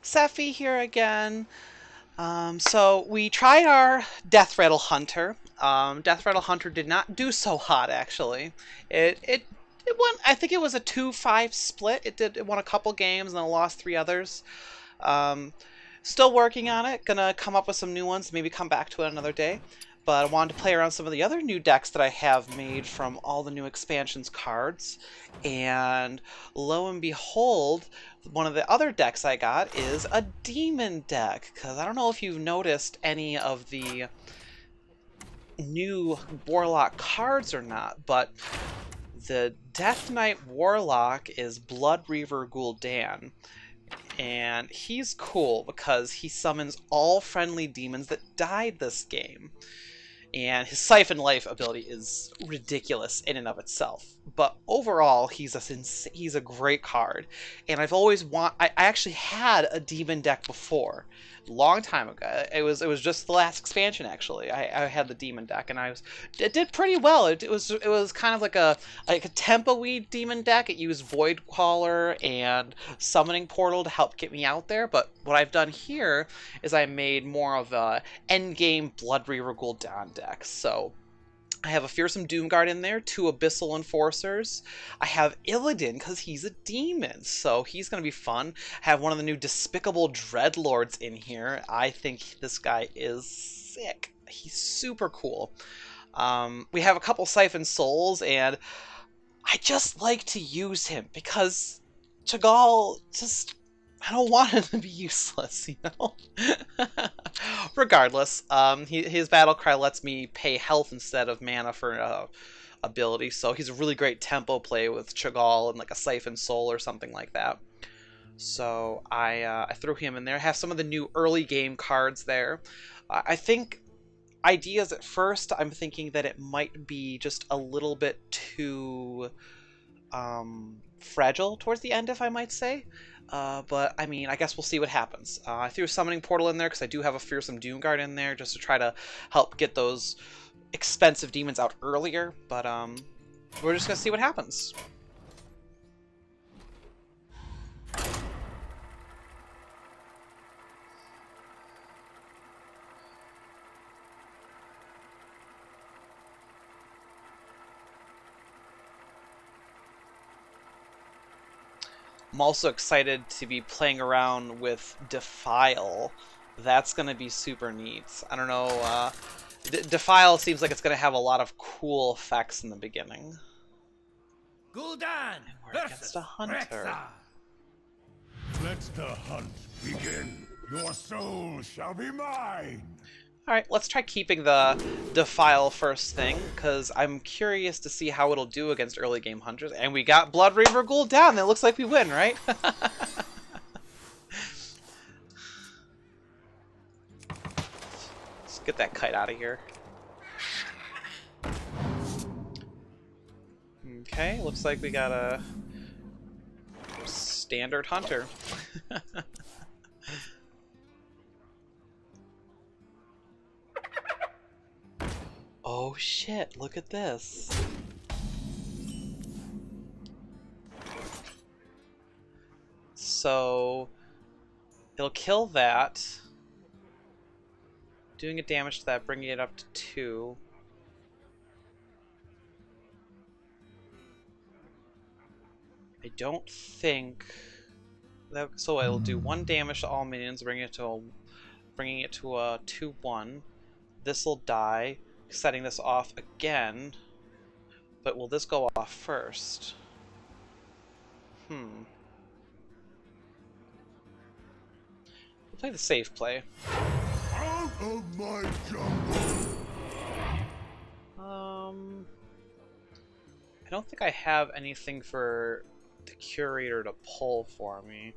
Sephy here again. So we tried our Death Rattle Hunter. Death Rattle Hunter did not do so hot actually. It won. I think it was a 2-5 split. It won a couple games and then lost three others. Um, Still working on it. Gonna come up with some new ones. Maybe come back to it another day. But I wanted to play around some of the other new decks that I have made from all the new expansions cards. And lo and behold, one of the other decks I got is a demon deck. Because I don't know if you've noticed any of the new Warlock cards or not, but the Death Knight Warlock is Blood Reaver Gul'dan. And he's cool because he summons all friendly demons that died this game. And his Siphon Life ability is ridiculous in and of itself. But overall, he's a great card, and I actually had a demon deck before, a long time ago. It was just the last expansion actually. I had the demon deck, and it did pretty well. It was kind of like a tempo-y demon deck. It used Void Caller and Summoning Portal to help get me out there. But what I've done here is I made more of a endgame Blood Reaver Gul'dan deck. So I have a Fearsome Doomguard in there, two Abyssal Enforcers. I have Illidan because he's a demon, so he's going to be fun. I have one of the new Despicable Dreadlords in here. I think this guy is sick. He's super cool. We have a couple Siphon Souls, and I just like to use him because Chagall just... I don't want him to be useless, you know? Regardless, his battle cry lets me pay health instead of mana for ability, so he's a really great tempo play with Chagall and like a Siphon Soul or something like that. So I threw him in there. I have some of the new early game cards there. I think ideas at first, I'm thinking that it might be just a little bit too fragile towards the end, if I might say. But I mean, I guess we'll see what happens. I threw a Summoning Portal in there because I do have a Fearsome Doomguard in there just to try to help get those expensive demons out earlier. But we're just gonna see what happens. I'm also excited to be playing around with Defile. That's going to be super neat. I don't know, Defile seems like it's going to have a lot of cool effects in the beginning. Gul'dan And we're against a hunter. Let the hunt begin. Your soul shall be mine. Alright, let's try keeping the Defile first thing, because I'm curious to see how it'll do against early game hunters. And we got Blood Reaver Gul'dan. It looks like we win, right? Let's get that kite out of here. Okay, looks like we got a standard hunter. Oh shit, look at this. So it'll kill that. Doing a damage to that, bringing it up to 2. I don't think that, so it'll do 1 damage to all minions, bringing it to a 2/1. This'll die, setting this off again. But will this go off first? We'll play the safe play. Out of my jungle. I don't think I have anything for the curator to pull for me.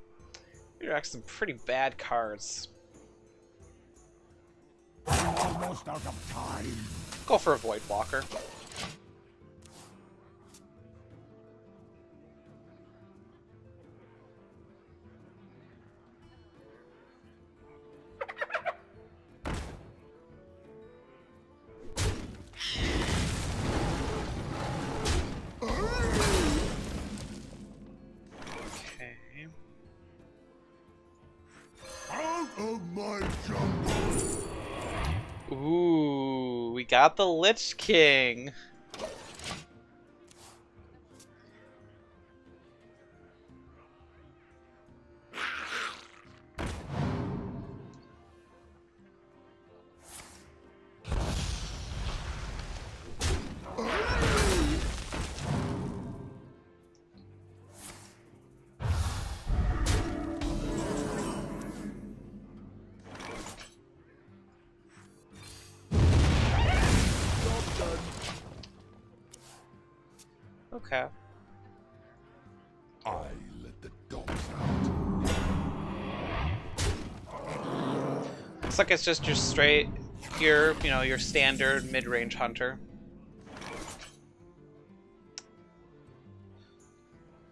You're actually some pretty bad cards. Almost out of time. Go for a Void Walker. Okay. got the Lich King. Okay. I let the dogs out. Looks like it's just your straight, your standard mid-range hunter.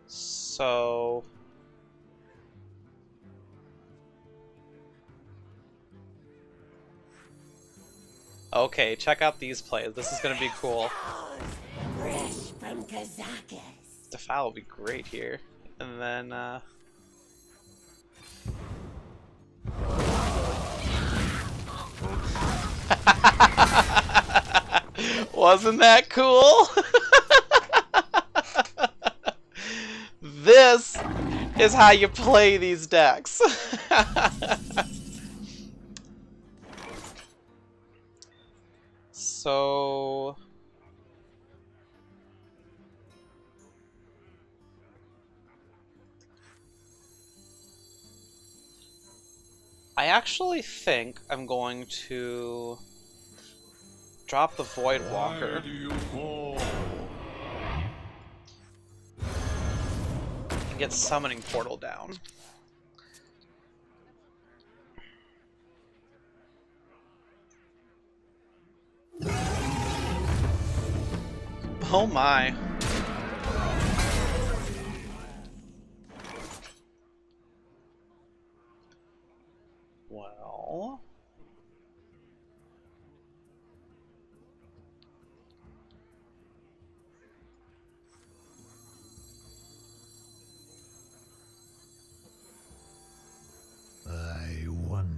So... okay, check out these plays. This is gonna be cool. Fresh from Kazakus. Defile will be great here. And then, wasn't that cool? This is how you play these decks. So... I actually think I'm going to drop the Void Walker. Why do you call? And get Summoning Portal down. Oh my. Well... I wonder.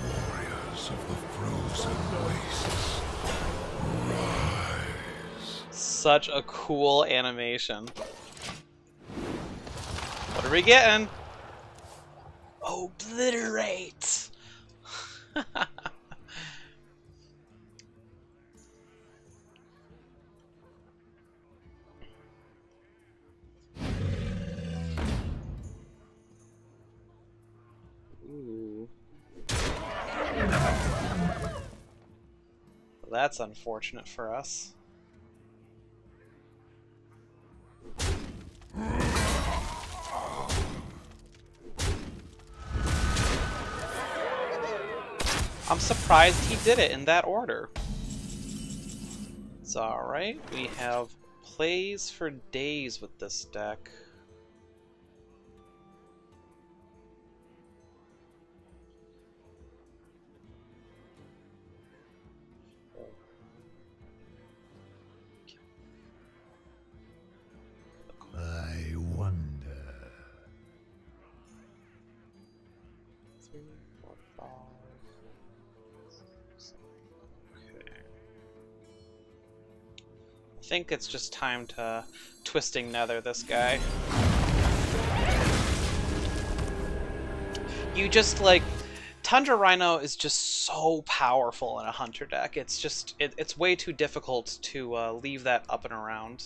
Warriors of the frozen wastes, rise. Such a cool animation. What are we getting? Obliterate! Ooh. Well, that's unfortunate for us. I'm surprised he did it in that order. It's alright. We have plays for days with this deck. I wonder. 3, 4, 5, 6. Okay. I think it's just time to Twisting Nether this guy. You just like Tundra Rhino is just so powerful in a hunter deck. It's just it's way too difficult to leave that up and around.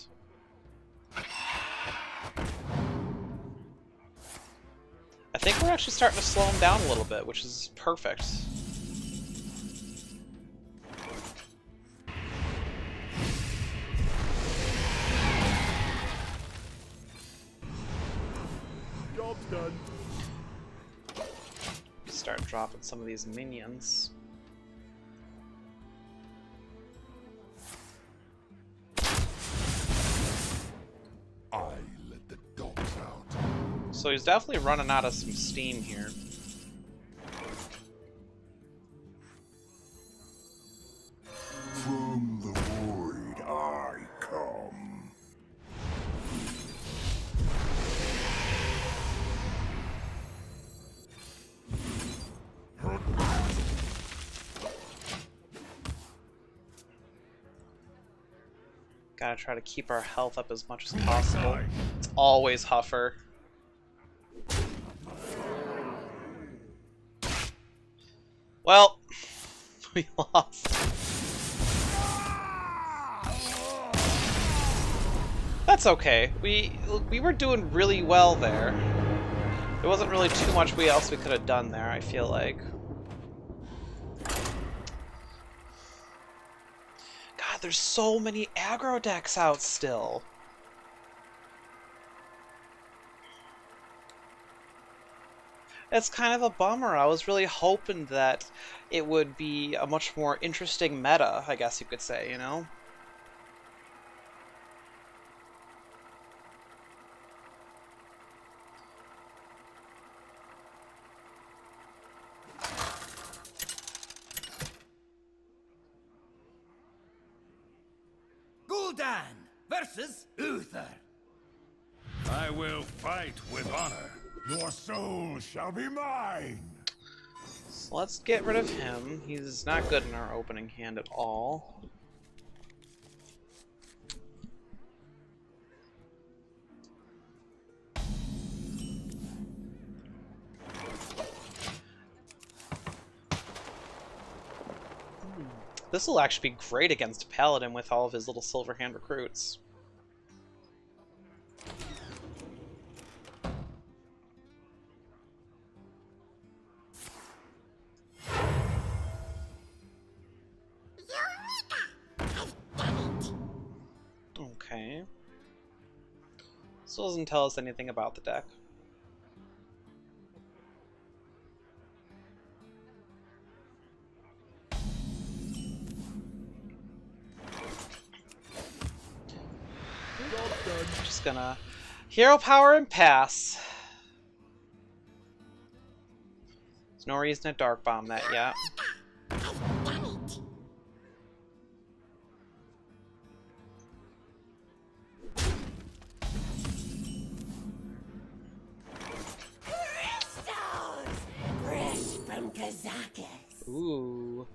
I think we're actually starting to slow him down a little bit, which is perfect. Job's done. Start dropping some of these minions. I let the dogs out. So he's definitely running out of some steam here. From the void I come. Gotta try to keep our health up as much as possible. It's always Huffer. Well, we lost. That's okay. We were doing really well there. There wasn't really too much else we could have done there, I feel like. God, there's so many aggro decks out still. It's kind of a bummer. I was really hoping that it would be a much more interesting meta, I guess you could say, you know? Gul'dan versus Uther. I will fight with honor. Your soul shall be mine. So let's get rid of him. He's not good in our opening hand at all. This will actually be great against Paladin with all of his little silver hand recruits. Okay. This doesn't tell us anything about the deck. Just gonna hero power and pass. There's no reason to dark bomb that yet. Fresh from Kazakus. Ooh.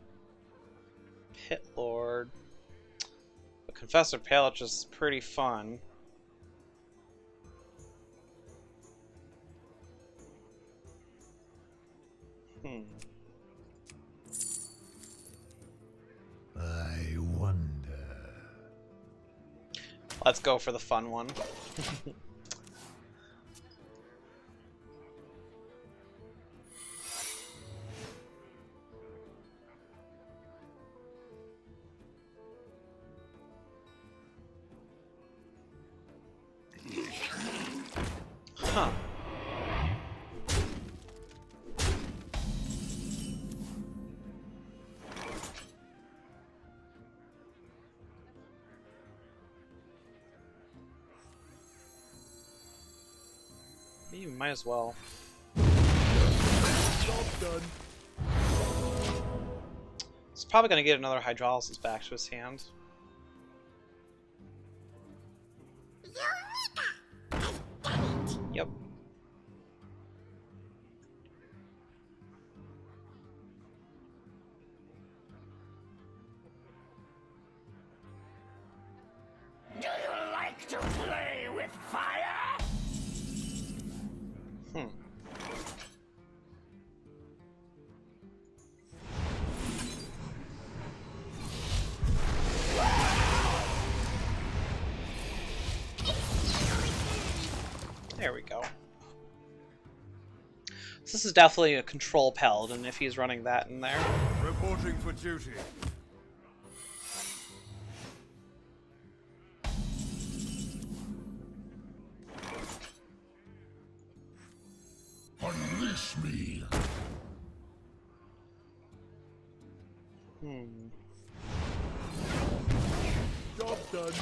Pit Lord. The Confessor Palic is pretty fun. I wonder. Let's go for the fun one. Huh. You might as well. Done. He's probably going to get another Hydrolysis back to his hand. Yep. Do you like to play with fire? There we go. So this is definitely a control paladin if he's running that in there. Reporting for duty. Unleash me. Job done.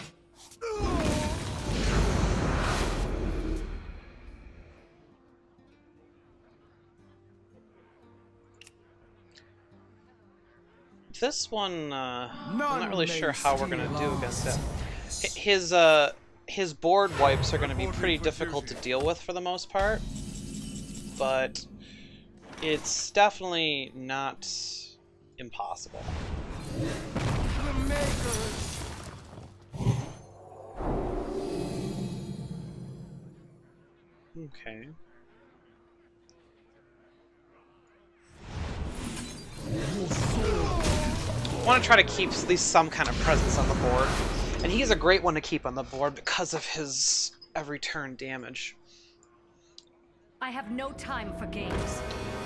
This one, I'm not really sure how we're gonna do against it. His board wipes are gonna be pretty difficult to deal with for the most part, but it's definitely not impossible. Okay. I want to try to keep at least some kind of presence on the board. And he's a great one to keep on the board because of his every turn damage. I have no time for games.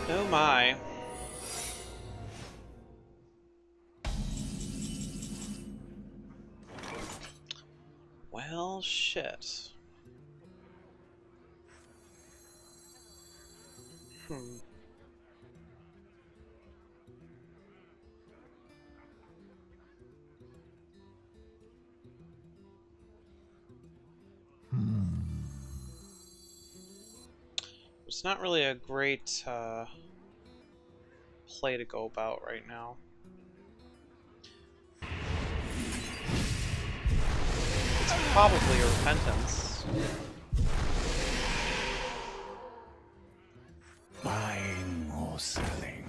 Oh my. Well, shit. It's not really a great play to go about right now. It's probably a repentance. Buying or selling.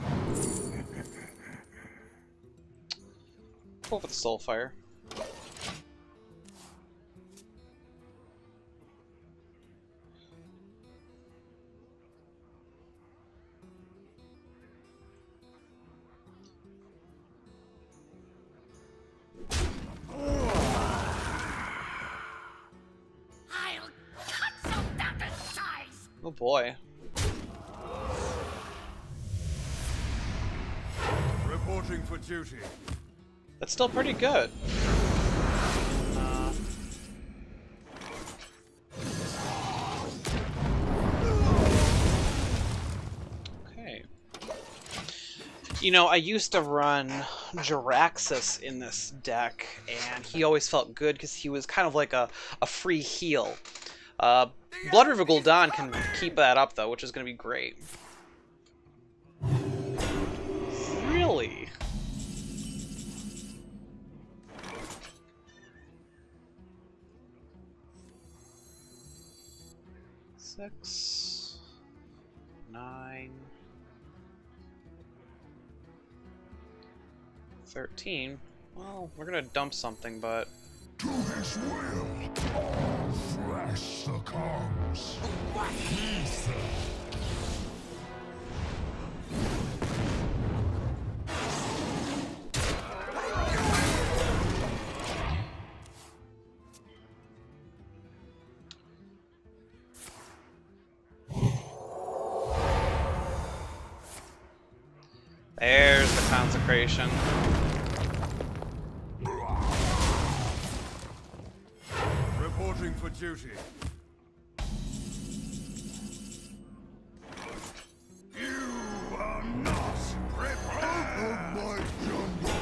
Go for the Soulfire. I'll cut some down to size. Oh boy. Reporting for duty. That's still pretty good. Okay. You know, I used to run Jiraxis in this deck, and he always felt good because he was kind of like a free heal. Blood River Gul'dan can keep that up, though, which is going to be great. Really? Six, 9, 13. Well, we're gonna dump something, but To his will, all flesh succumbs. Ether. there's the consecration. Reporting for duty. You are not prepared. Out of my jungle.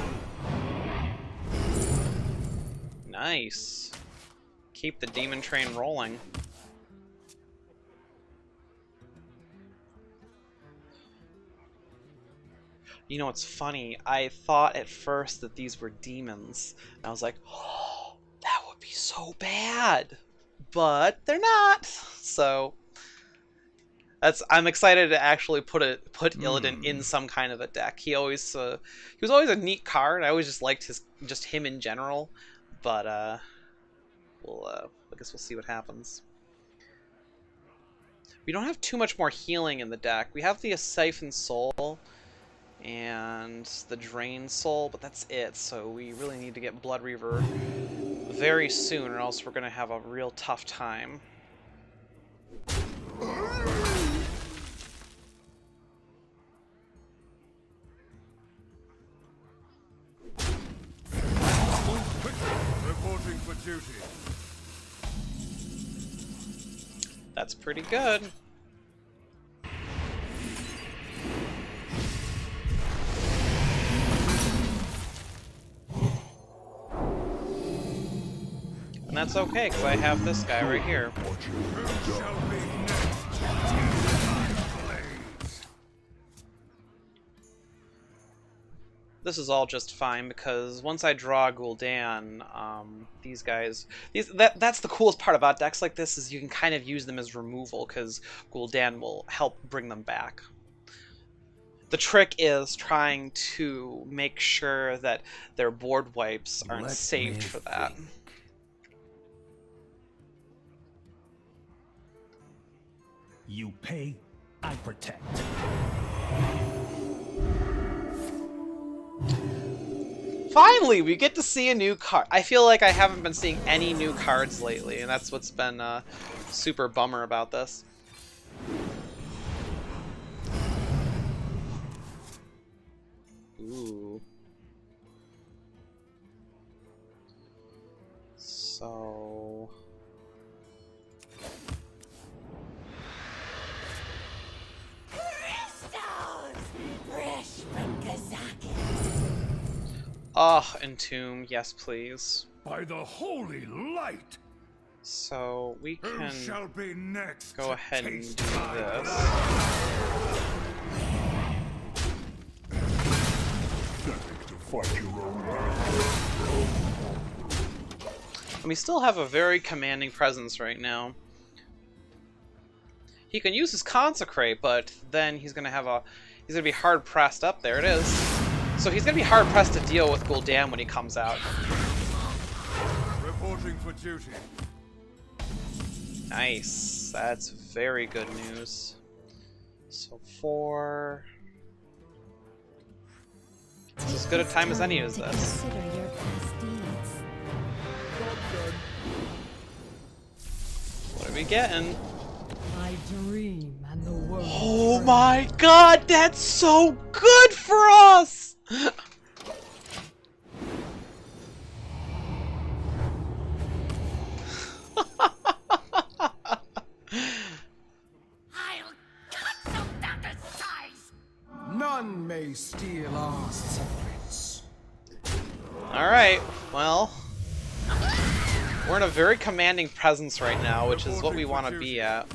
Nice. Keep the demon train rolling. You know what's funny? I thought at first that these were demons. And I was like, oh, that would be so bad. But they're not. So I'm excited to actually put Illidan in some kind of a deck. He was always a neat card. I always just liked him in general. But I guess we'll see what happens. We don't have too much more healing in the deck. We have the Siphon Soul and the Drain Soul, but that's it. So we really need to get Blood Reaver very soon, or else we're going to have a real tough time. Reporting for duty. That's pretty good. And that's okay, because I have this guy right here. Who shall be next? This is all just fine, because once I draw Gul'dan, these guys... That's the coolest part about decks like this, is you can kind of use them as removal, because Gul'dan will help bring them back. The trick is trying to make sure that their board wipes aren't saved for that. You pay, I protect. Finally, we get to see a new card. I feel like I haven't been seeing any new cards lately, and that's what's been super bummer about this. Ooh. So... Crystals! Fresh from Kazakus. Entomb, yes please. By the holy light! So we Who can shall be next go to ahead and taste do my this. Nothing to fight your own battle. And we still have a very commanding presence right now. He can use his Consecrate, but then he's gonna be hard pressed up. There it is. So he's gonna be hard pressed to deal with Gul'dan when he comes out. Reporting for duty. Nice. That's very good news. So 4. It's as good a time as any as this. Consider your past deeds. What are we getting? I dream and the world. Oh my god, that's so good for us! I'll cut them down to size! None may steal our secrets. Alright, well... We're in a very commanding presence right now, which is what we want to be at.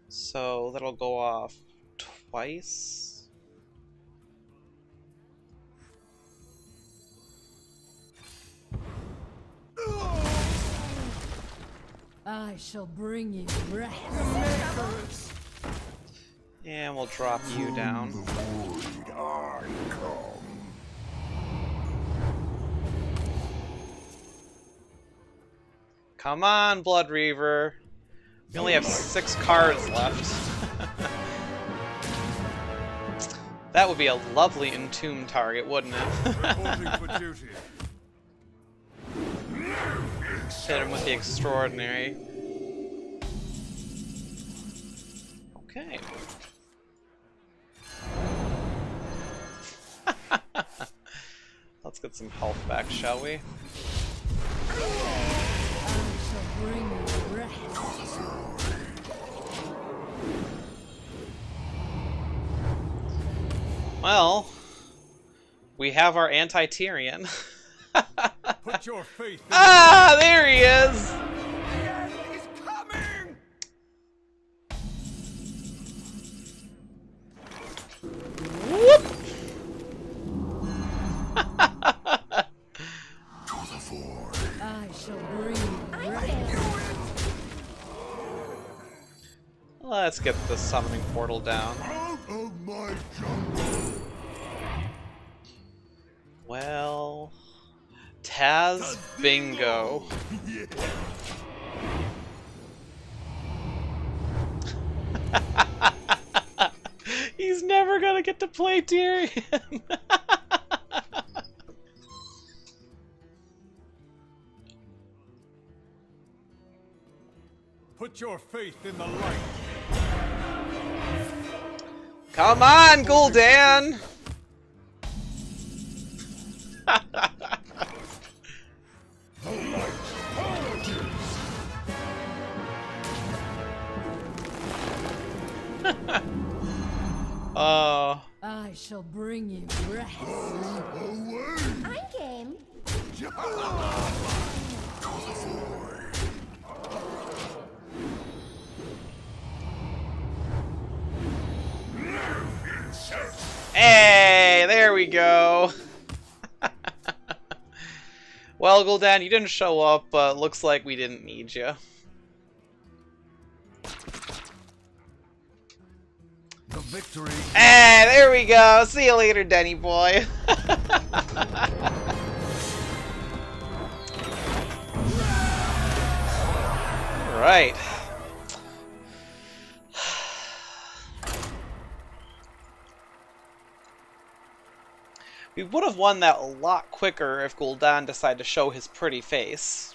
So that'll go off twice. I shall bring you rest. And we'll drop you down. The void I come. Come on, Blood Reaver. We only have 6 cards left. That would be a lovely entomb target, wouldn't it? Reporting for duty. Hit him with the extraordinary. Okay. Let's get some health back, shall we? I shall bring you rest. Well, we have our anti-Tyrion. Put your faith in Ah, there he is! the end is coming! Whoop! To the void. I shall bring you rest. Let's get the summoning portal down. Out of my jungle. Well, Taz Bingo. Yeah. He's never gonna get to play Tyrion. Put your faith in the light. Come on, Gul'dan! The light purges. I shall bring you rest. Away. I'm game. To the void. Hey, there we go. Well, Gul'dan, you didn't show up, but looks like we didn't need you. The victory. Hey, there we go. See you later, Denny boy. Alright. We would have won that a lot quicker if Gul'dan decided to show his pretty face.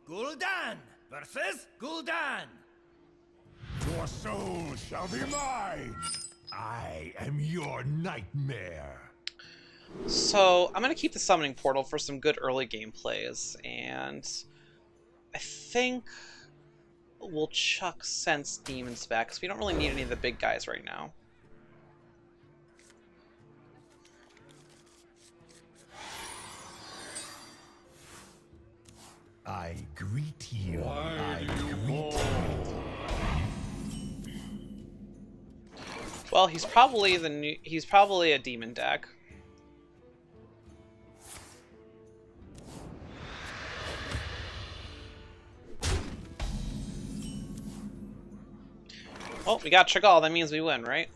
Gul'dan versus Gul'dan. Your soul shall be mine. I am your nightmare. So, I'm going to keep the summoning portal for some good early game plays, and I think we'll chuck Sense Demons back, because we don't really need any of the big guys right now. I greet you. I greet you. Well, he's probably a demon deck. Well, we got Chagall, that means we win, right?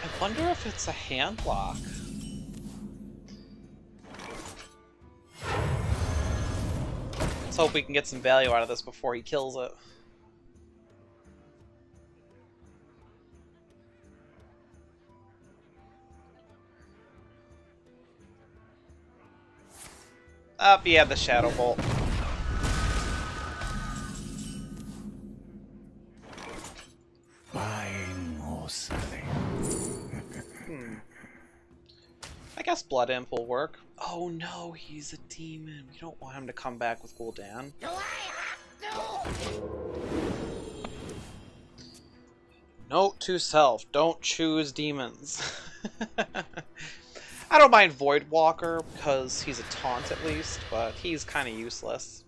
I wonder if it's a hand lock. Let's hope we can get some value out of this before he kills it. Up, he had the Shadow Bolt. Mine, oh Sally. I guess Blood Imp will work. Oh no, he's a demon. We don't want him to come back with Gul'dan. Do I have to? Note to self, don't choose demons. I don't mind Voidwalker, because he's a taunt at least, but he's kind of useless.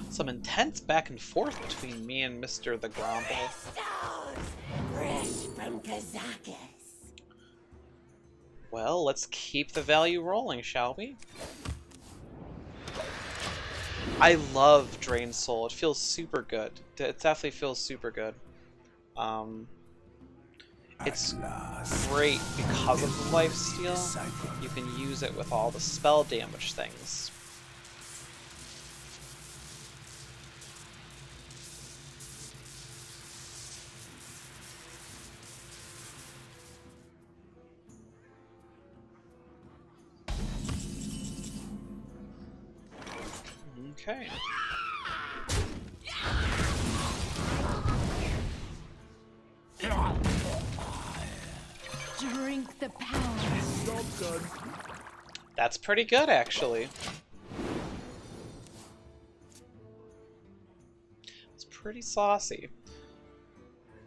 Some intense back and forth between me and Mr. the Gromble. Fresh from Kazakus. Well, let's keep the value rolling, shall we? I love Drain Soul. It feels super good. It definitely feels super good. It's great because of the lifesteal. You can use it with all the spell damage things. Okay. Drink the power. That's pretty good, actually. It's pretty saucy.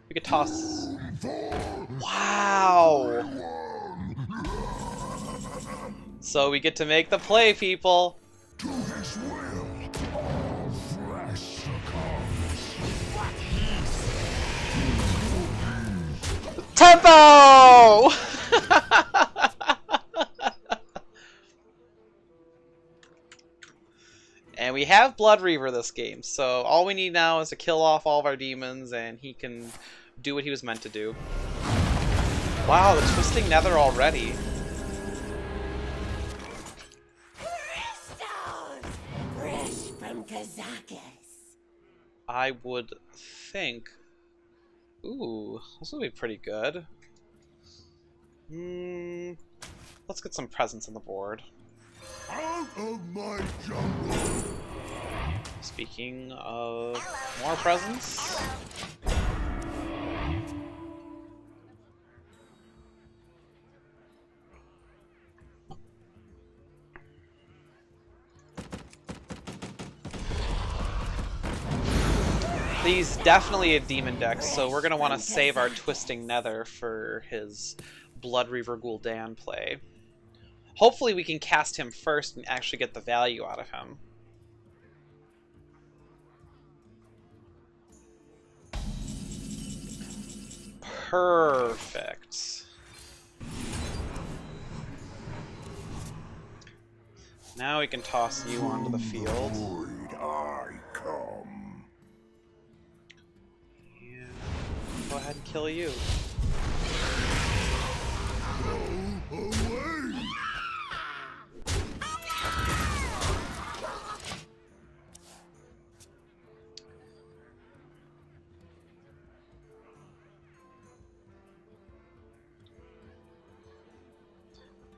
We could toss... Wow! So we get to make the play, people! To his will, all flesh succumbs. Tempo! And we have Blood Reaver this game, so all we need now is to kill off all of our demons and he can do what he was meant to do. Wow, the Twisting Nether already. Fresh from Kazakus. I would think... Ooh, this would be pretty good. Let's get some presents on the board. Out of my jungle. Speaking of more presents... He's definitely a demon deck, so we're going to want to save our Twisting Nether for his Blood Reaver Gul'dan play. Hopefully we can cast him first and actually get the value out of him. Perfect. Now we can toss you onto the field. Void I come. And go ahead and kill you. Go away.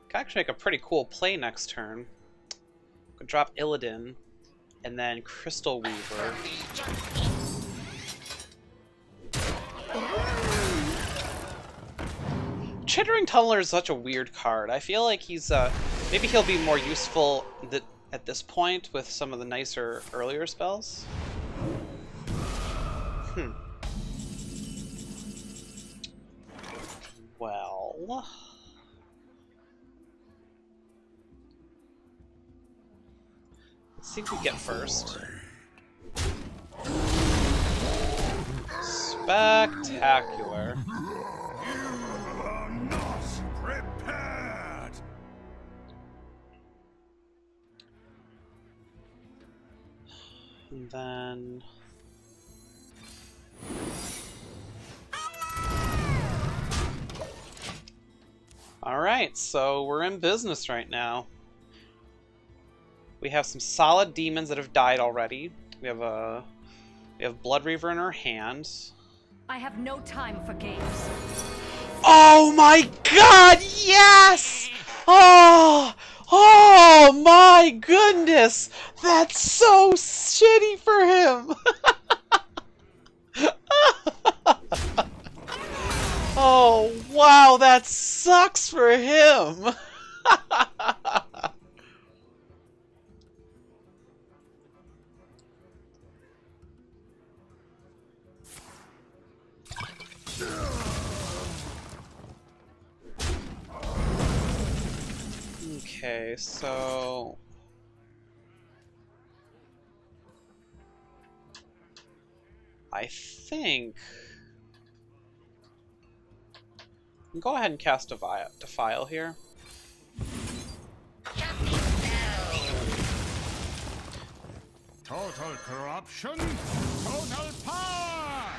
Could actually make a pretty cool play next turn. Could drop Illidan, and then Crystal Weaver. Chittering Tunneler is such a weird card. I feel like he's maybe he'll be more useful at this point with some of the nicer earlier spells. Well, let's see what we get first. Spectacular. You are not prepared. And then alright, so we're in business right now. We have some solid demons that have died already. We have Blood Reaver in our hands. I have no time for games. Oh my god, yes! Oh! Oh my goodness! That's so shitty for him! Oh wow, that sucks for him! Okay, so I think go ahead and cast Defile here. Total corruption, total power.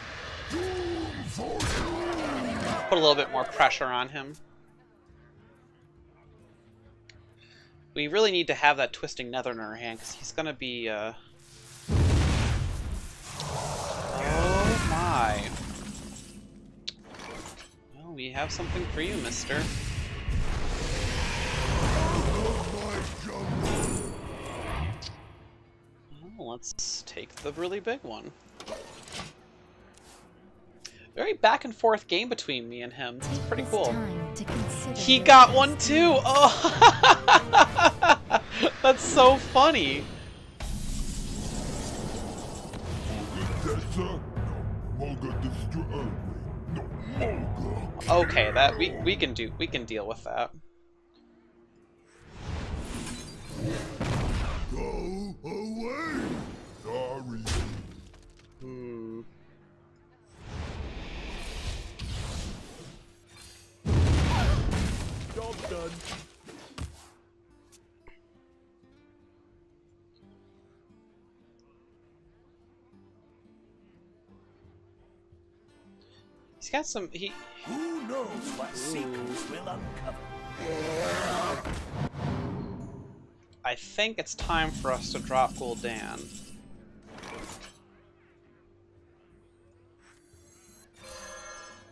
Put a little bit more pressure on him. We really need to have that Twisting Nether in our hand, because he's going to be, Oh my. Well, we have something for you, mister. Well, let's take the really big one. Very back and forth game between me and him. It's pretty cool. He got one too! Oh! That's so funny! Okay, that we can deal with that. Go away. Sorry. Job done. He's got some. Who knows what secrets will uncover? I think it's time for us to drop Gul'dan.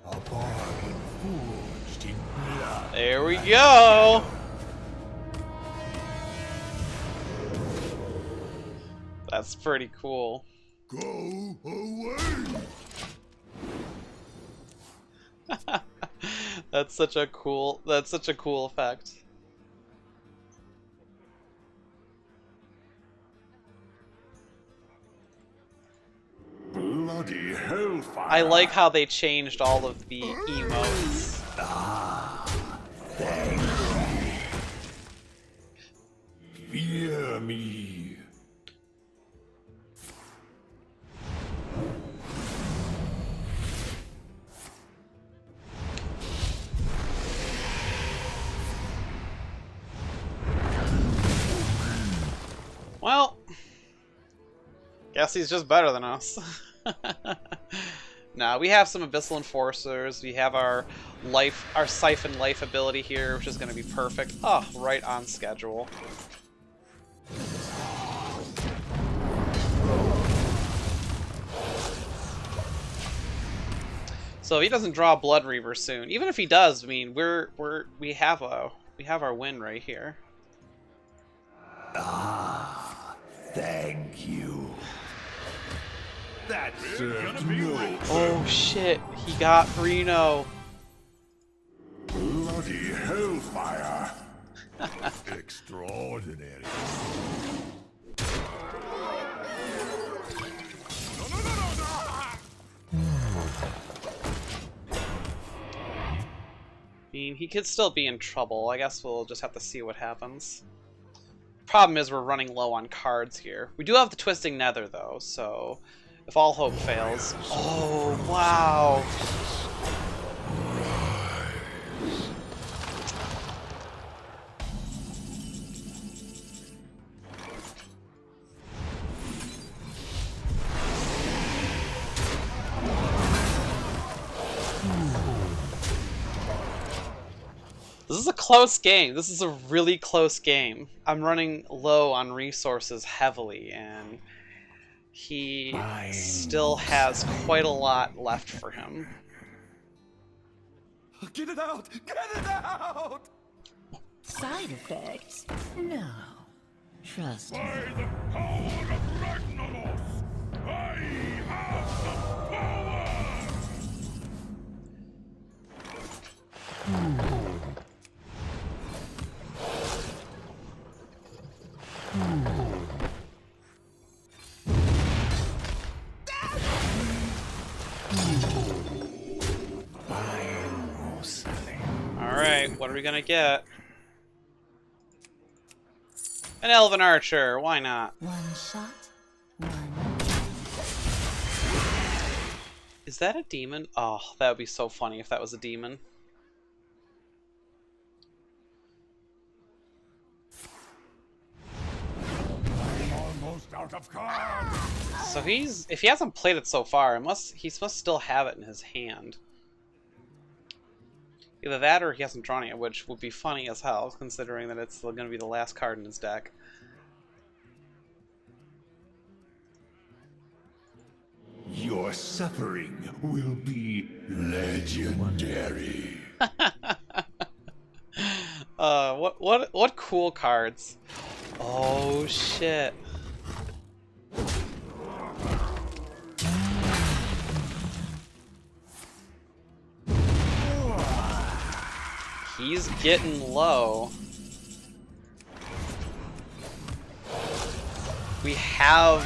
A bargain forged in blood. There we go! That's pretty cool. Go away. That's such a cool effect. Bloody hellfire. I like how they changed all of the emotes. Well, guess he's just better than us. Nah, we have some Abyssal Enforcers. We have our Siphon Life ability here, which is going to be perfect. Oh, right on schedule. So if he doesn't draw Blood Reaver soon, even if he does, I mean, we have our win right here. Ah, thank you. That served be no right. Oh shit, he got Reno. bloody hellfire. Extraordinary. I mean, he could still be in trouble. I guess we'll just have to see what happens. Problem is we're running low on cards here. We do have the Twisting Nether, though, so if all hope fails... Oh, wow! This is a close game. This is a really close game. I'm running low on resources heavily, and he still has quite a lot left for him. Get it out! Get it out! Side effects? No. Trust me. By the power of Ragnaros, I have the power! Alright, what are we gonna get? An Elven Archer, why not? One shot, one. Is that a demon? Oh, that would be so funny if that was a demon. I'm almost out of cards. So if he hasn't played it so far, he must still have it in his hand. Either that or he hasn't drawn it, which would be funny as hell, considering that it's going to be the last card in his deck. Your suffering will be legendary. What cool cards? Oh shit. He's getting low. We have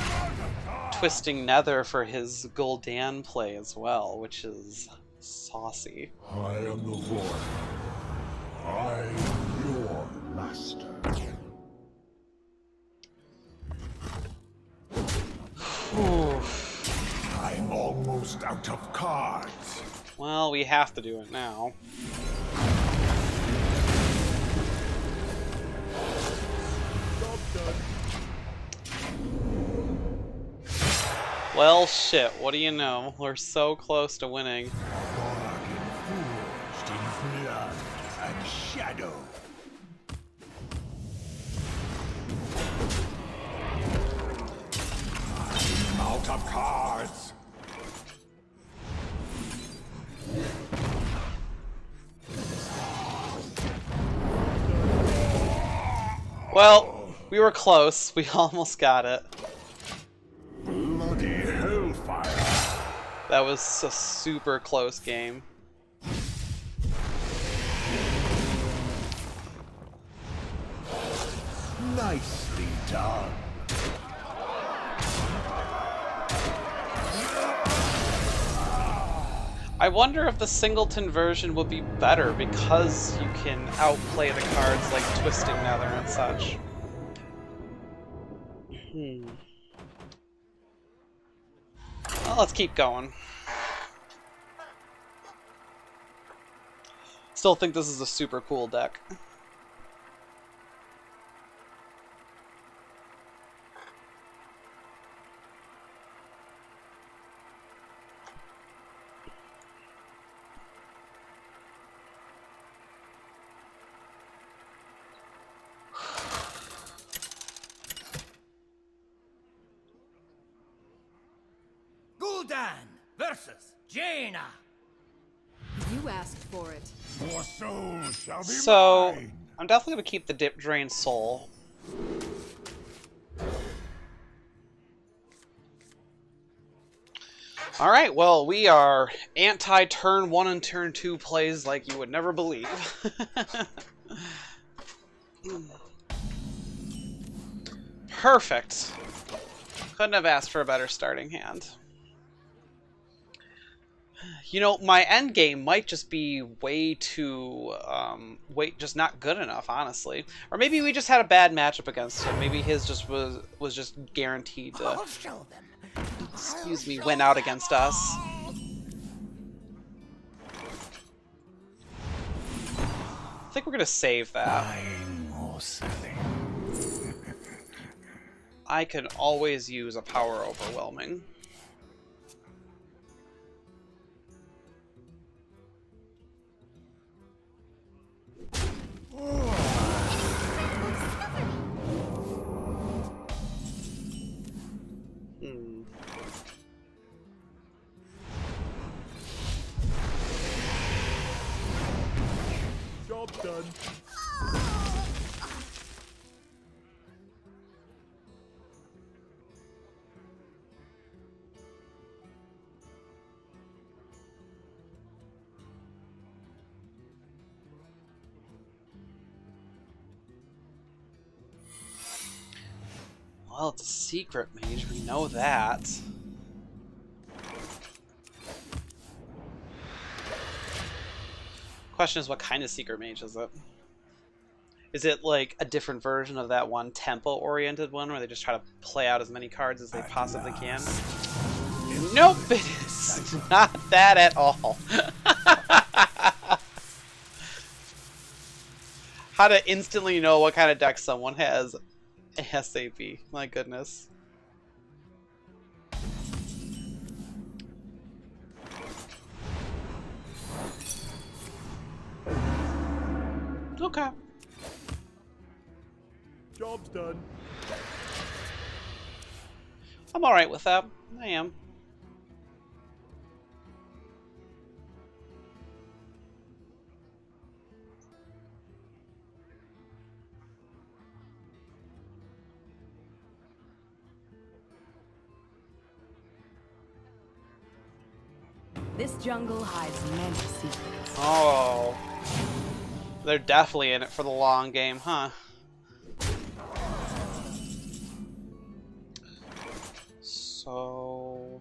Twisting Nether for his Gul'dan play as well, which is saucy. I am the void. I am your master. Whew. I'm almost out of cards. Well, we have to do it now. Well, shit, what do you know? We're so close to winning. Forged in blood and shadow. I'm out of cards. Well, we were close. We almost got it. Bloody hellfire. That was a super close game. Nicely done. I wonder if the Singleton version would be better because you can outplay the cards like Twisting Nether and such. Well, let's keep going. Still think this is a super cool deck. Gul'dan versus Jaina. You asked for it. Your soul shall be So, mine. I'm definitely going to keep the Dip Drain Soul. Alright, well, we are anti-turn 1 and turn 2 plays like you would never believe. Perfect. Couldn't have asked for a better starting hand. You know, my end game might just be way too, just not good enough, honestly. Or maybe we just had a bad matchup against him. Maybe his just was just guaranteed to, I'll show them. excuse me, win out against us. I think we're gonna save that. Buying or selling. I can always use a power overwhelming. Job done. Well, it's a secret mage, we know that. Question is, what kind of secret mage is it? Is it like a different version of that one tempo-oriented one where they just try to play out as many cards as they possibly can? Nope, it is not that at all. How to instantly know what kind of deck someone has ASAP. My goodness. Okay. Job's done. I'm alright with that. I am. This jungle hides many secrets. Oh. They're definitely in it for the long game, huh? So...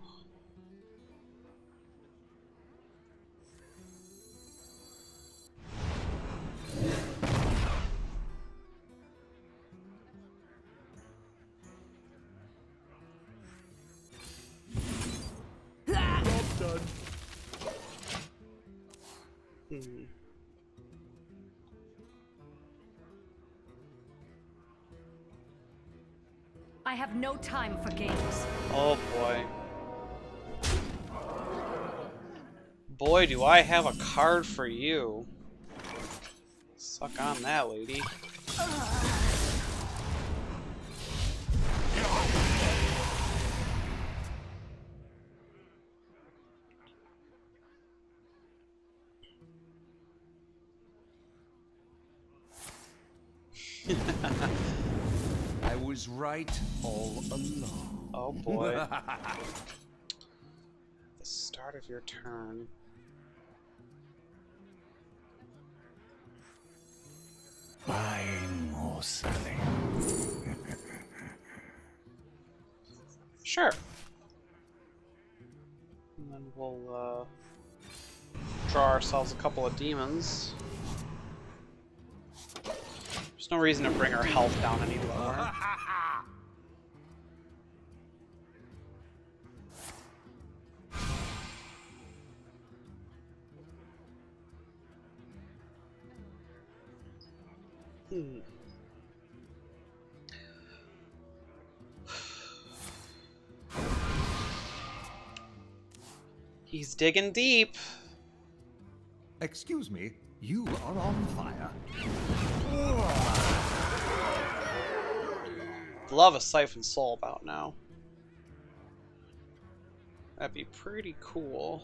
Job done. I have no time for games. Oh boy. Boy, do I have a card for you. Suck on that, lady. I was right all along. Oh boy. The start of your turn. Buying or selling. Sure. And then we'll draw ourselves a couple of demons. There's no reason to bring our health down any lower. He's digging deep. Excuse me, you are on fire. Love a Siphon Soul about now. That'd be pretty cool.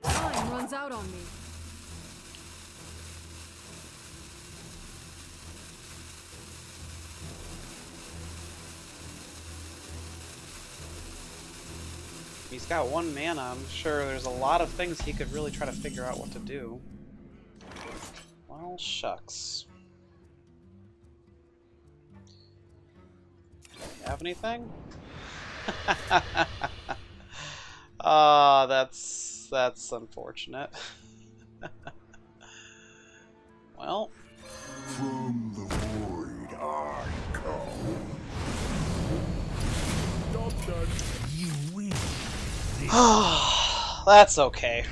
Time runs out on me. He's got 1 mana. I'm sure there's a lot of things he could really try to figure out what to do. Well, shucks. Do you have anything? Ah, that's unfortunate. Well, From the void I come. Job's done. You win. that's okay.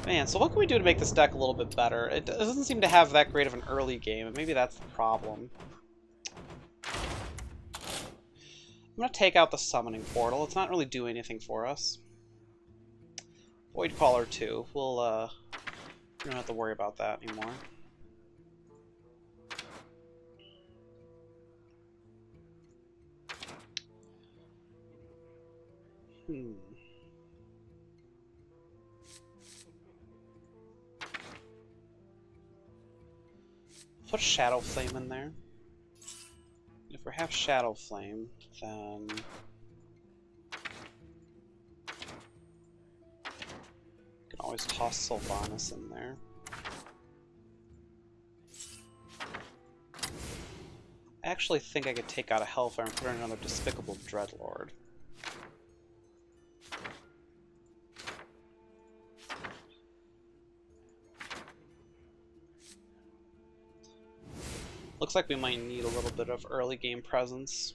Man, so what can we do to make this deck a little bit better? It doesn't seem to have that great of an early game, and maybe that's the problem. I'm gonna take out the summoning portal. It's not really doing anything for us. Void Caller 2. We don't have to worry about that anymore. Put Shadow Flame in there. If we have Shadow Flame, then we can always toss Sylvanas in there. I actually think I could take out a Hellfire and put in another Despicable Dreadlord. Looks like we might need a little bit of early game presence.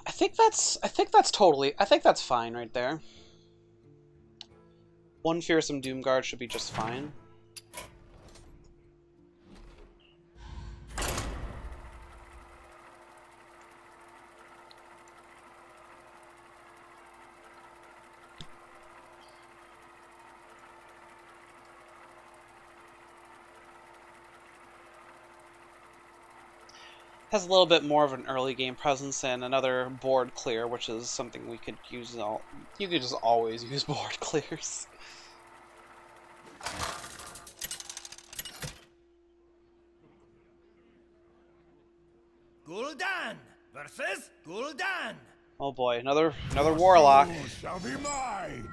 I think that's fine right there. 1 Fearsome Doomguard should be just fine. Has a little bit more of an early game presence and another board clear, which is something we could use. You could just always use board clears. Gul'dan versus Gul'dan. Oh boy, another warlock. Soul shall be mine.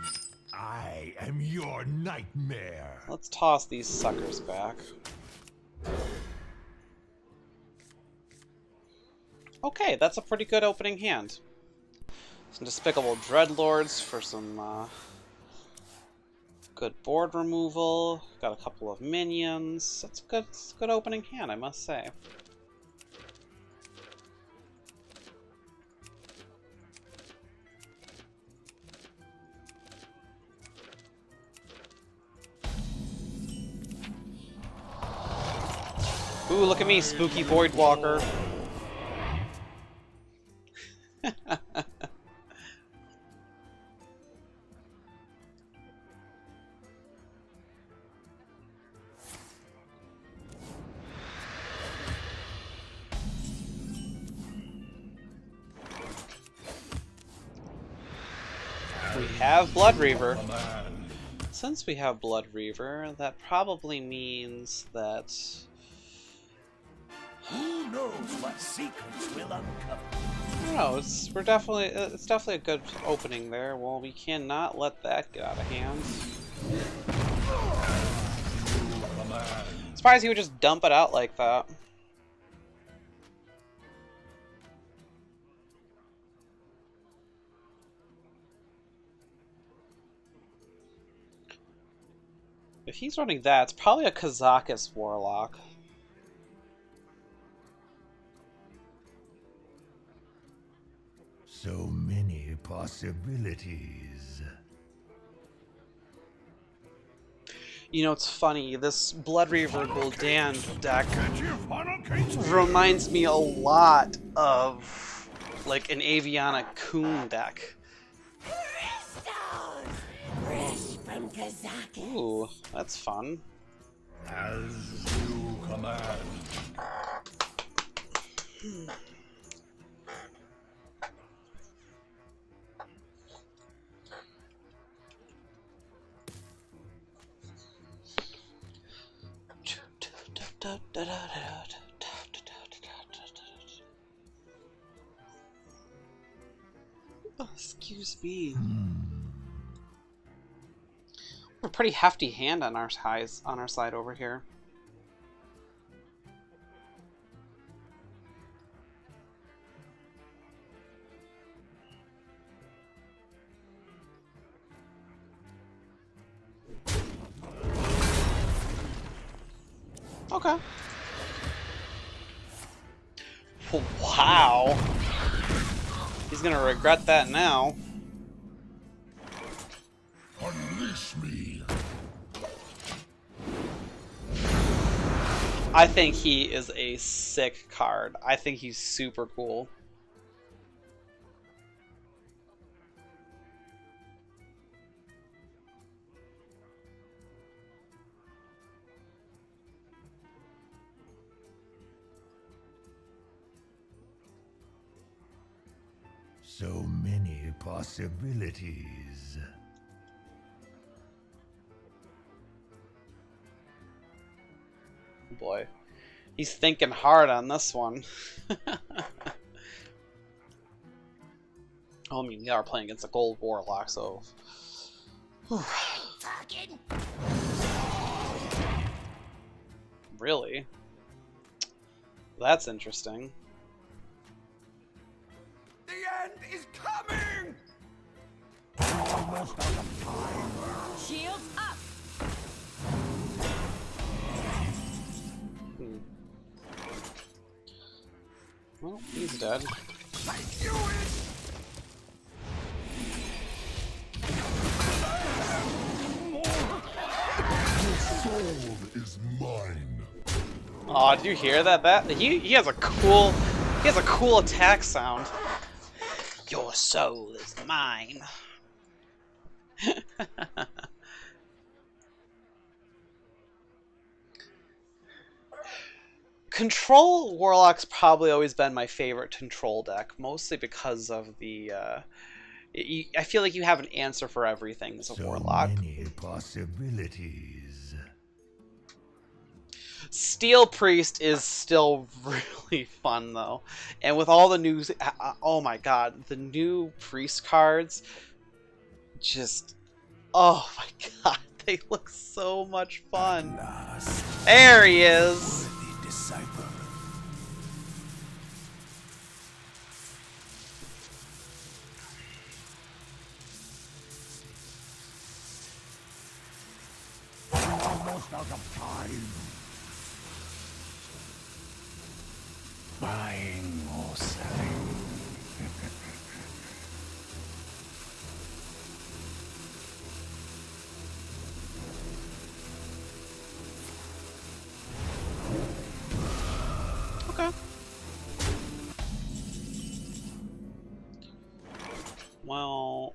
I am your nightmare. Let's toss these suckers back. Okay, that's a pretty good opening hand. Some Despicable Dreadlords for some good board removal. Got a couple of minions. That's a good opening hand, I must say. Ooh, look at me, spooky Voidwalker. We have Blood Reaver. Since we have Blood Reaver, that probably means that... Who knows what secrets will uncover? No, it's definitely a good opening there. Well, we cannot let that get out of hand. Surprised he would just dump it out like that. If he's running that, it's probably a Kazakus Warlock. So many possibilities. You know, it's funny, this Blood Reaver Gul'dan deck reminds me a lot of, like, an Aviana Coon deck. Hearthstone! Fresh from Kazakus. Ooh, that's fun. As you command. Oh, excuse me. A pretty hefty hand on our side over here. Okay. Wow. He's gonna regret that now. Unleash me. I think he is a sick card. I think he's super cool. So many possibilities. Boy, he's thinking hard on this one. I mean, we are playing against a gold warlock, so. Fucking Really? That's interesting. The end is coming! Almost out of time. Shields up! Well, he's dead. I knew it! Soul is mine. Aw, did you hear that? He has a cool attack sound. Your soul is mine. Control Warlock's probably always been my favorite control deck, mostly because of the I feel like you have an answer for everything as a Warlock. So many possibilities. Steel Priest is still really fun though, and with all the new, oh my god, the new Priest cards, just, oh my god, they look so much fun. There he is. The disciple. Almost out of time. Buying or selling. Okay. Well,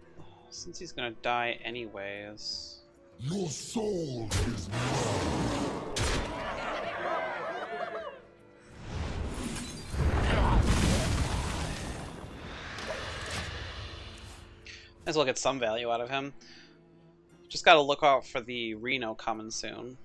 since he's gonna die anyways. Your soul is mine. Might as well get some value out of him. Just gotta look out for the Reno coming soon.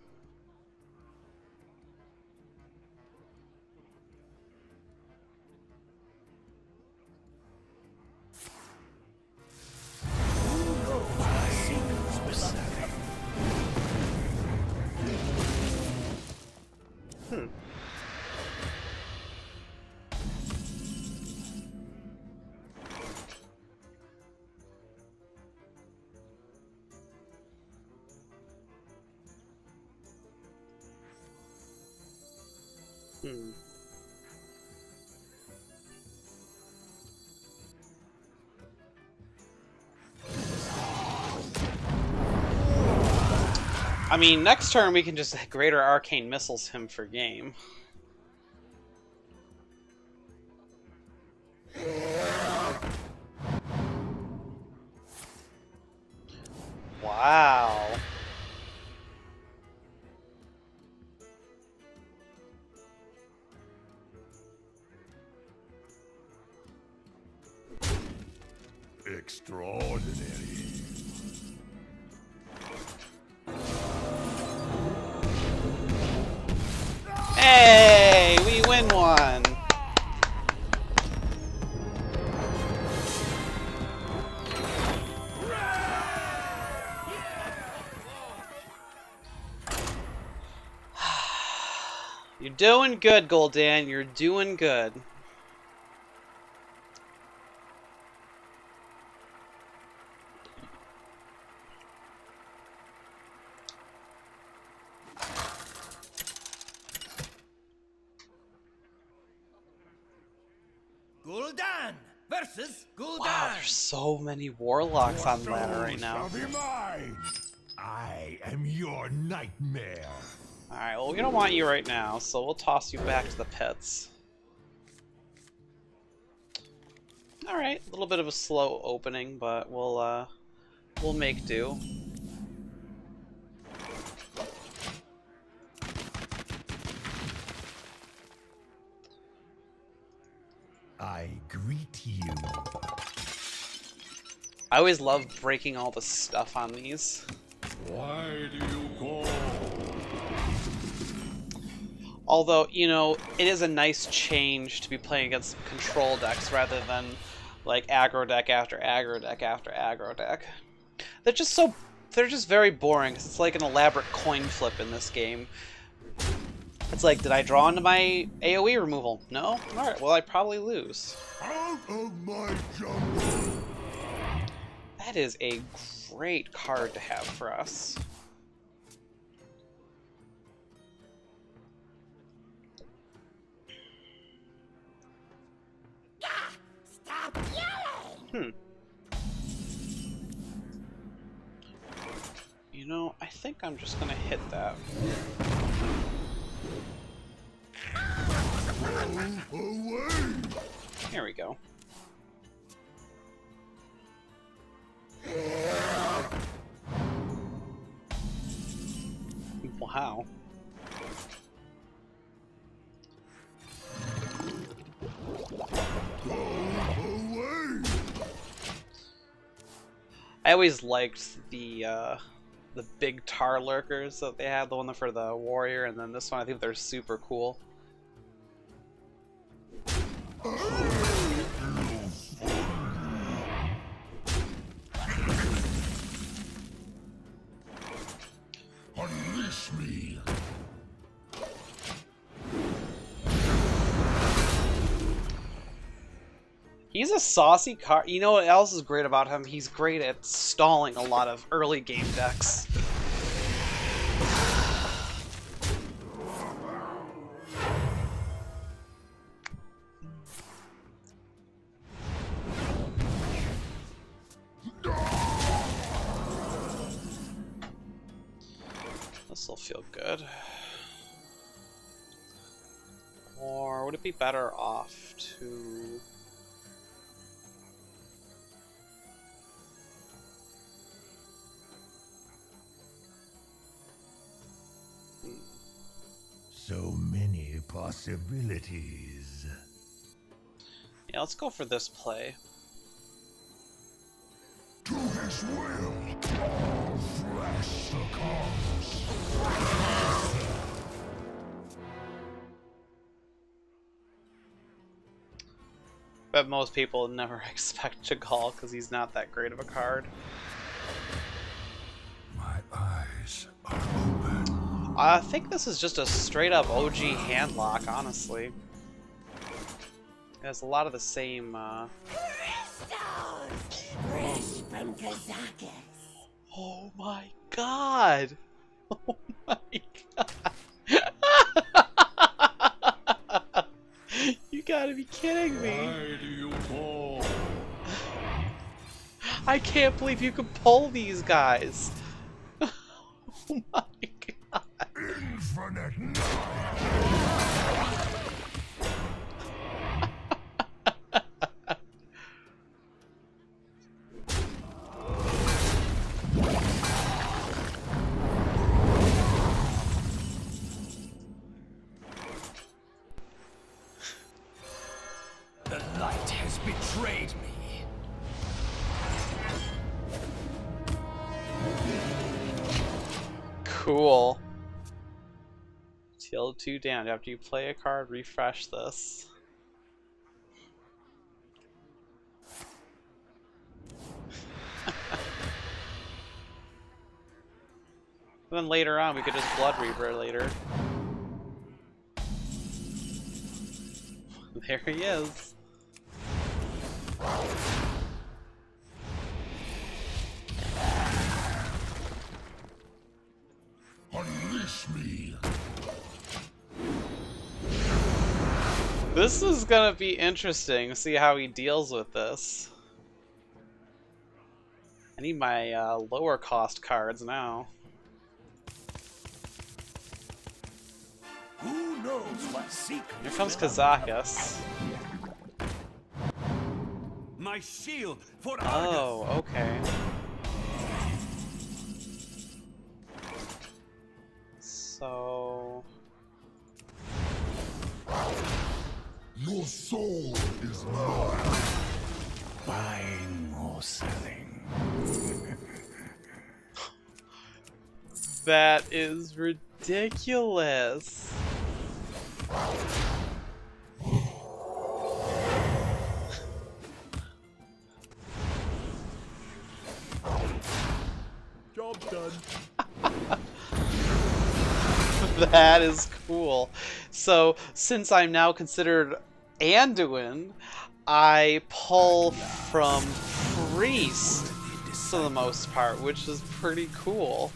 Hmm. I mean, next turn we can just Greater Arcane Missiles him for game. Wow. Extraordinary. Hey, we win one. You're doing good, Gul'dan. You're doing good. Gul'dan versus Gul'dan. Wow, there's so many warlocks on Your ladder soul right now. shall be mine. I am your nightmare. Alright, well, we don't want you right now, so we'll toss you back to the pits. Alright, a little bit of a slow opening, but we'll make do. I greet you. I always love breaking all the stuff on these. Why do you call? Although, you know, it is a nice change to be playing against control decks rather than like aggro deck after aggro deck after aggro deck. They're just very boring because it's like an elaborate coin flip in this game. It's like, did I draw into my AoE removal? No? Alright, well I probably lose. Out of my jungle. That is a great card to have for us. Stop yelling! You know, I think I'm just gonna hit that. Away! Here we go. Wow. Away! I always liked the big tar lurkers that they had, the one for the warrior, and then this one. I think they're super cool. Unleash me! He's a saucy card. You know what else is great about him? He's great at stalling a lot of early game decks. This'll feel good. Or would it be better off to... So many possibilities. Yeah, let's go for this play. To his will! All flesh succumbs! But most people never expect Chagall because he's not that great of a card. My eyes are open. I think this is just a straight up OG handlock, honestly. It has a lot of the same, Hearthstone! Fresh from Kazakus. Oh my god! Oh my god! gotta be kidding me. Why do you fall? I can't believe you could pull these guys. Oh my god. Infinite night. The light has betrayed me. Cool. Deal 2 damage. After you play a card, refresh this. Then later on, we could just Blood Reaver later. There he is. Unleash me. This is gonna be interesting to see how he deals with this. I need my lower cost cards now. Who knows what secret? Here comes Kazakus. My shield for Argus. Oh, okay. So... Your soul is mine. Buying or selling. That is ridiculous. Job done. That is cool. So, since I'm now considered Anduin, I pull from Priest for the most part, which is pretty cool.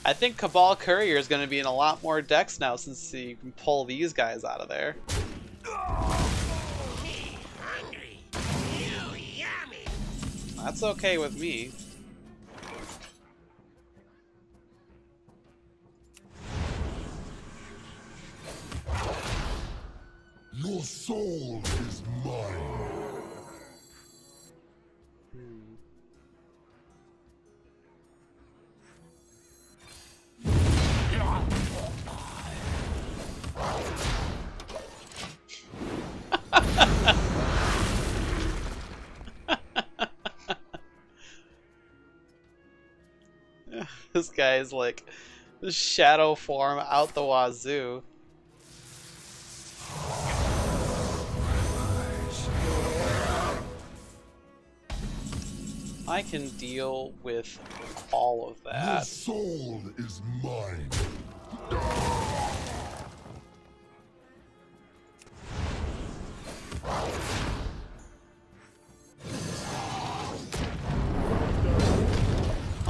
I think Cabal Courier is going to be in a lot more decks now since you can pull these guys out of there. Hungry. You yummy. That's okay with me. Your soul is mine. This guy is like the shadow form out the wazoo. I can deal with all of Your that. soul is mine.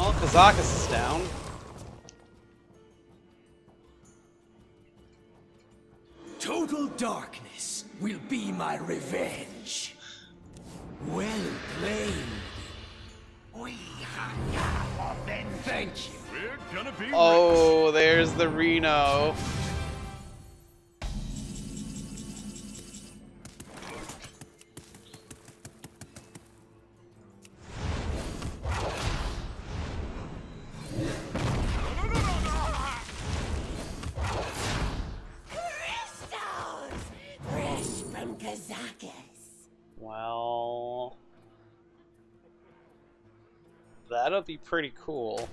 Oh, Kazakus is down. Total darkness will be my revenge. Well played. We have been. Thank you. We're gonna be Oh, there's the Reno. Crystals! Fresh from Kazakus. Well, that'll be pretty cool.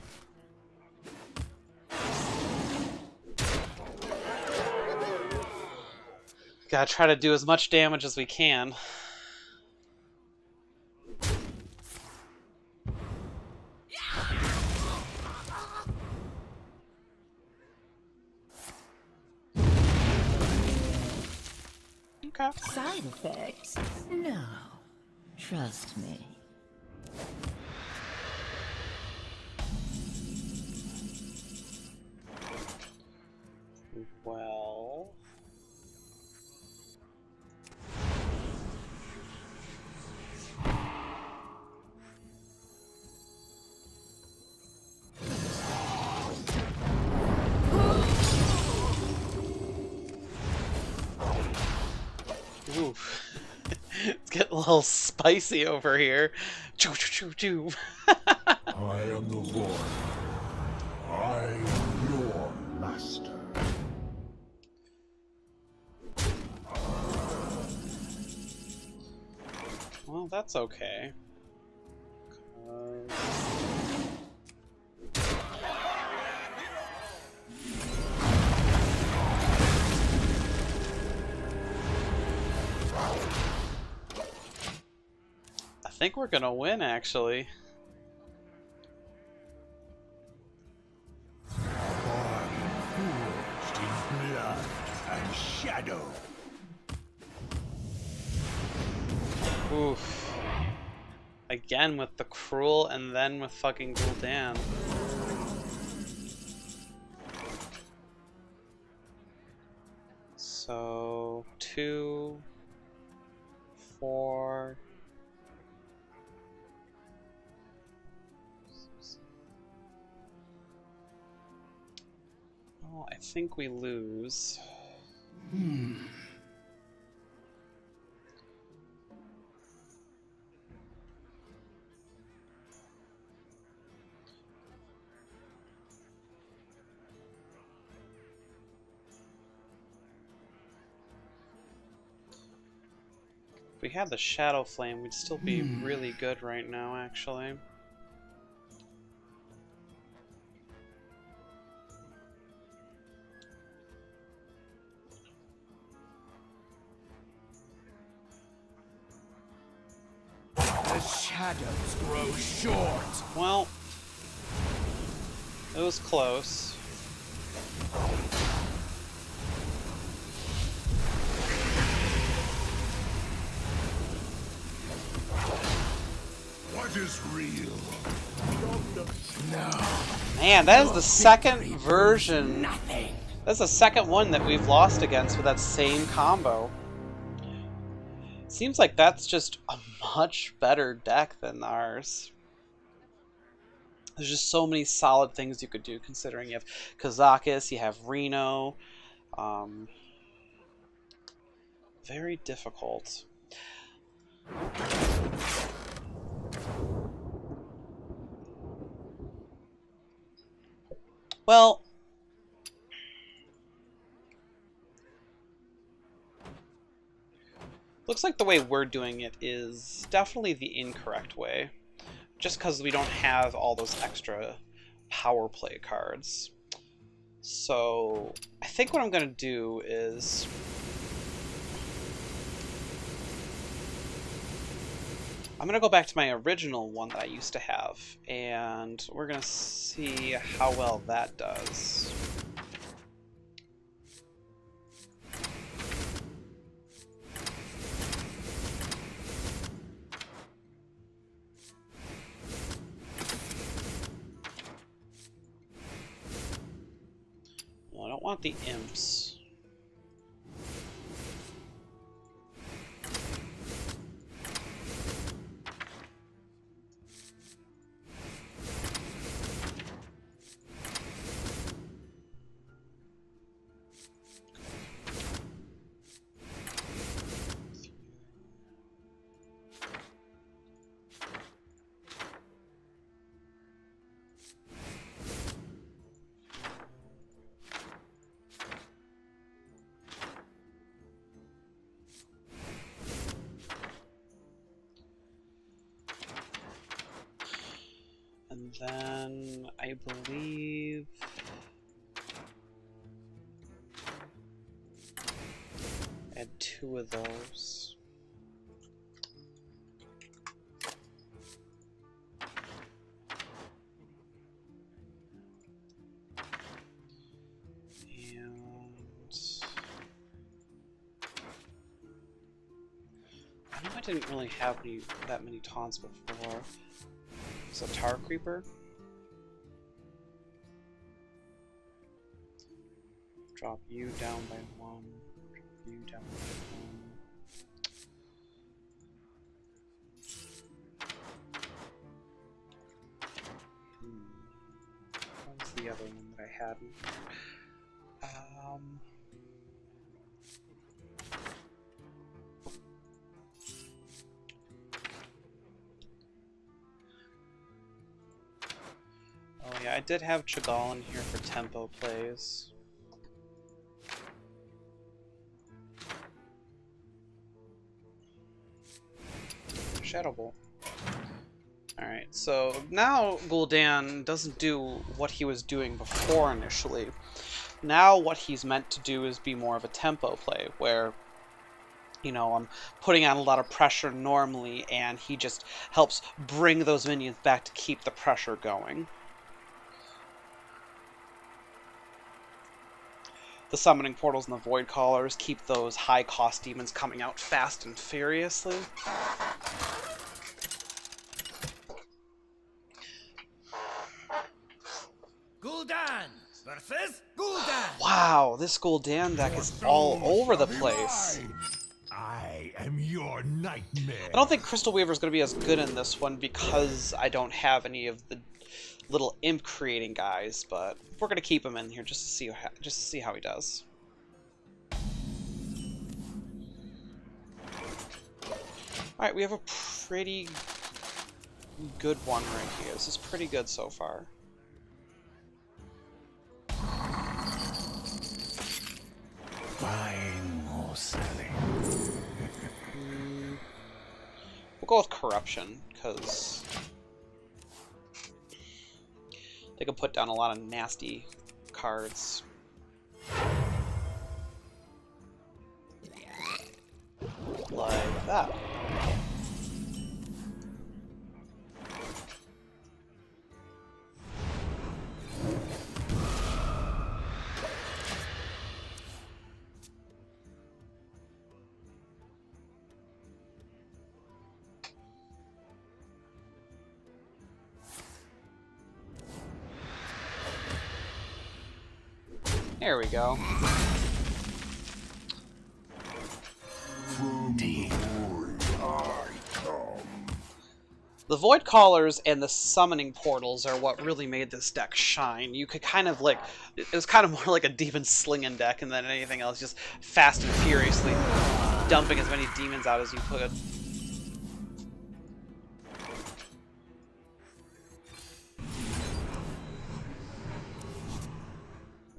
Gotta try to do as much damage as we can. Okay. Side effects? No. Trust me. Well... Oof. It's getting a little spicy over here. Choo choo choo choo. I am the Lord. I am your master. Well, that's okay. I think we're gonna win, actually. Forged in blood and shadow. Oof. Again with the cruel and then with fucking Gul'dan. So 2, 4. Oh, I think we lose. If we had the Shadow Flame, we'd still be really good right now, actually. The shadows grow short. Well, it was close. What is real? No. Man, that is the second version. Nothing. That's the second one that we've lost against with that same combo. Seems like that's just a much better deck than ours. There's just so many solid things you could do, considering you have Kazakus, you have Reno. Very difficult. Well, looks like the way we're doing it is definitely the incorrect way. Just because we don't have all those extra power play cards. So, I think what I'm going to do is... I'm going to go back to my original one that I used to have, and we're going to see how well that does. Well, I don't want the imps. And then I believe add 2 of those. And I I didn't really have that many taunts before. It's a Tar Creeper. Drop you down by 1. Drop you down by 1. What was the other one that I had? Oh yeah, I did have Gul'dan here for tempo plays. Shadow Bolt. Alright, so now Gul'dan doesn't do what he was doing before initially. Now what he's meant to do is be more of a tempo play, where, you know, I'm putting on a lot of pressure normally, and he just helps bring those minions back to keep the pressure going. The summoning portals and the void callers keep those high-cost demons coming out fast and furiously. Gul'dan versus Gul'dan. Wow, this Gul'dan deck is all over the place. I am your nightmare. I don't think Crystal Weaver is going to be as good in this one because I don't have any of the little imp creating guys, but we're going to keep him in here just to see how he does. All right, we have a pretty good one right here. This is pretty good so far. Buying or selling. We'll go with Corruption, because they can put down a lot of nasty cards. Like that. There we go. The Void Callers and the Summoning Portals are what really made this deck shine. You could kind of like, it was kind of more like a demon slinging deck and than anything else, just fast and furiously dumping as many demons out as you could.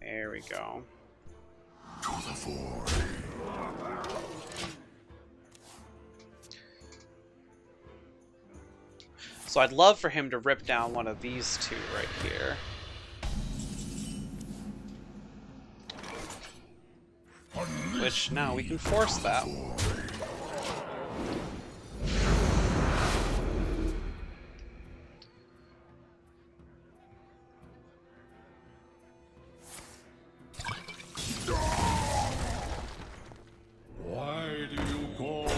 There we go. To the void. So I'd love for him to rip down one of these two right here. Which now we can force that. Why do you call?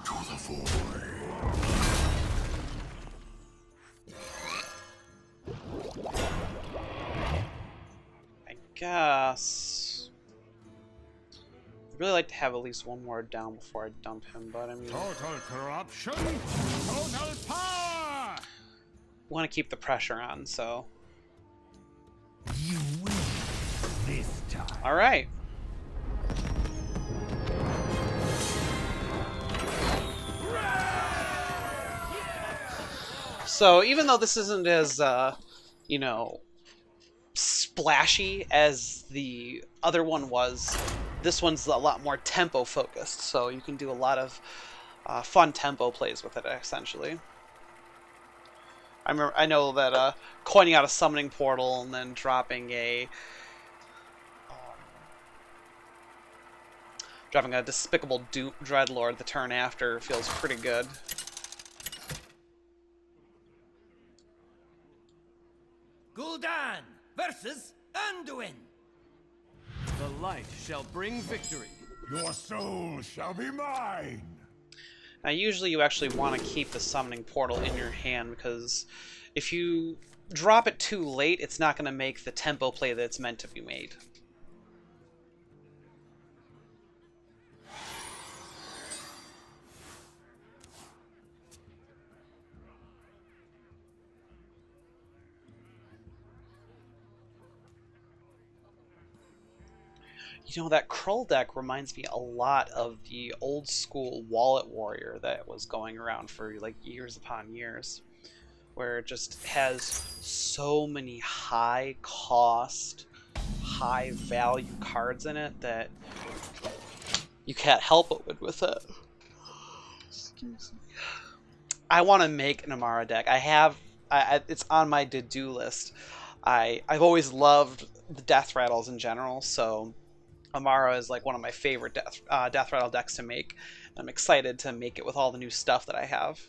To the void. I guess. I'd really like to have at least one more down before I dump him, but I mean, Total corruption. Total power. want to keep the pressure on, so. You win this time. All right. So even though this isn't as, you know, splashy as the other one was, this one's a lot more tempo focused. So you can do a lot of fun tempo plays with it, essentially. I know that coining out a summoning portal and then dropping a Driving a despicable Dreadlord the turn after feels pretty good. Gul'dan versus Anduin. The light shall bring victory. Your soul shall be mine! Now usually you actually want to keep the summoning portal in your hand, because if you drop it too late, it's not going to make the tempo play that it's meant to be made. You know, that Krull deck reminds me a lot of the old school Wallet Warrior that was going around for like years upon years, where it just has so many high cost, high value cards in it that you can't help but win with it. Excuse me. I want to make an Amara deck. It's on my to-do list. I've always loved the Death Rattles in general, so Amara is like one of my favorite Death Rattle decks to make. And I'm excited to make it with all the new stuff that I have.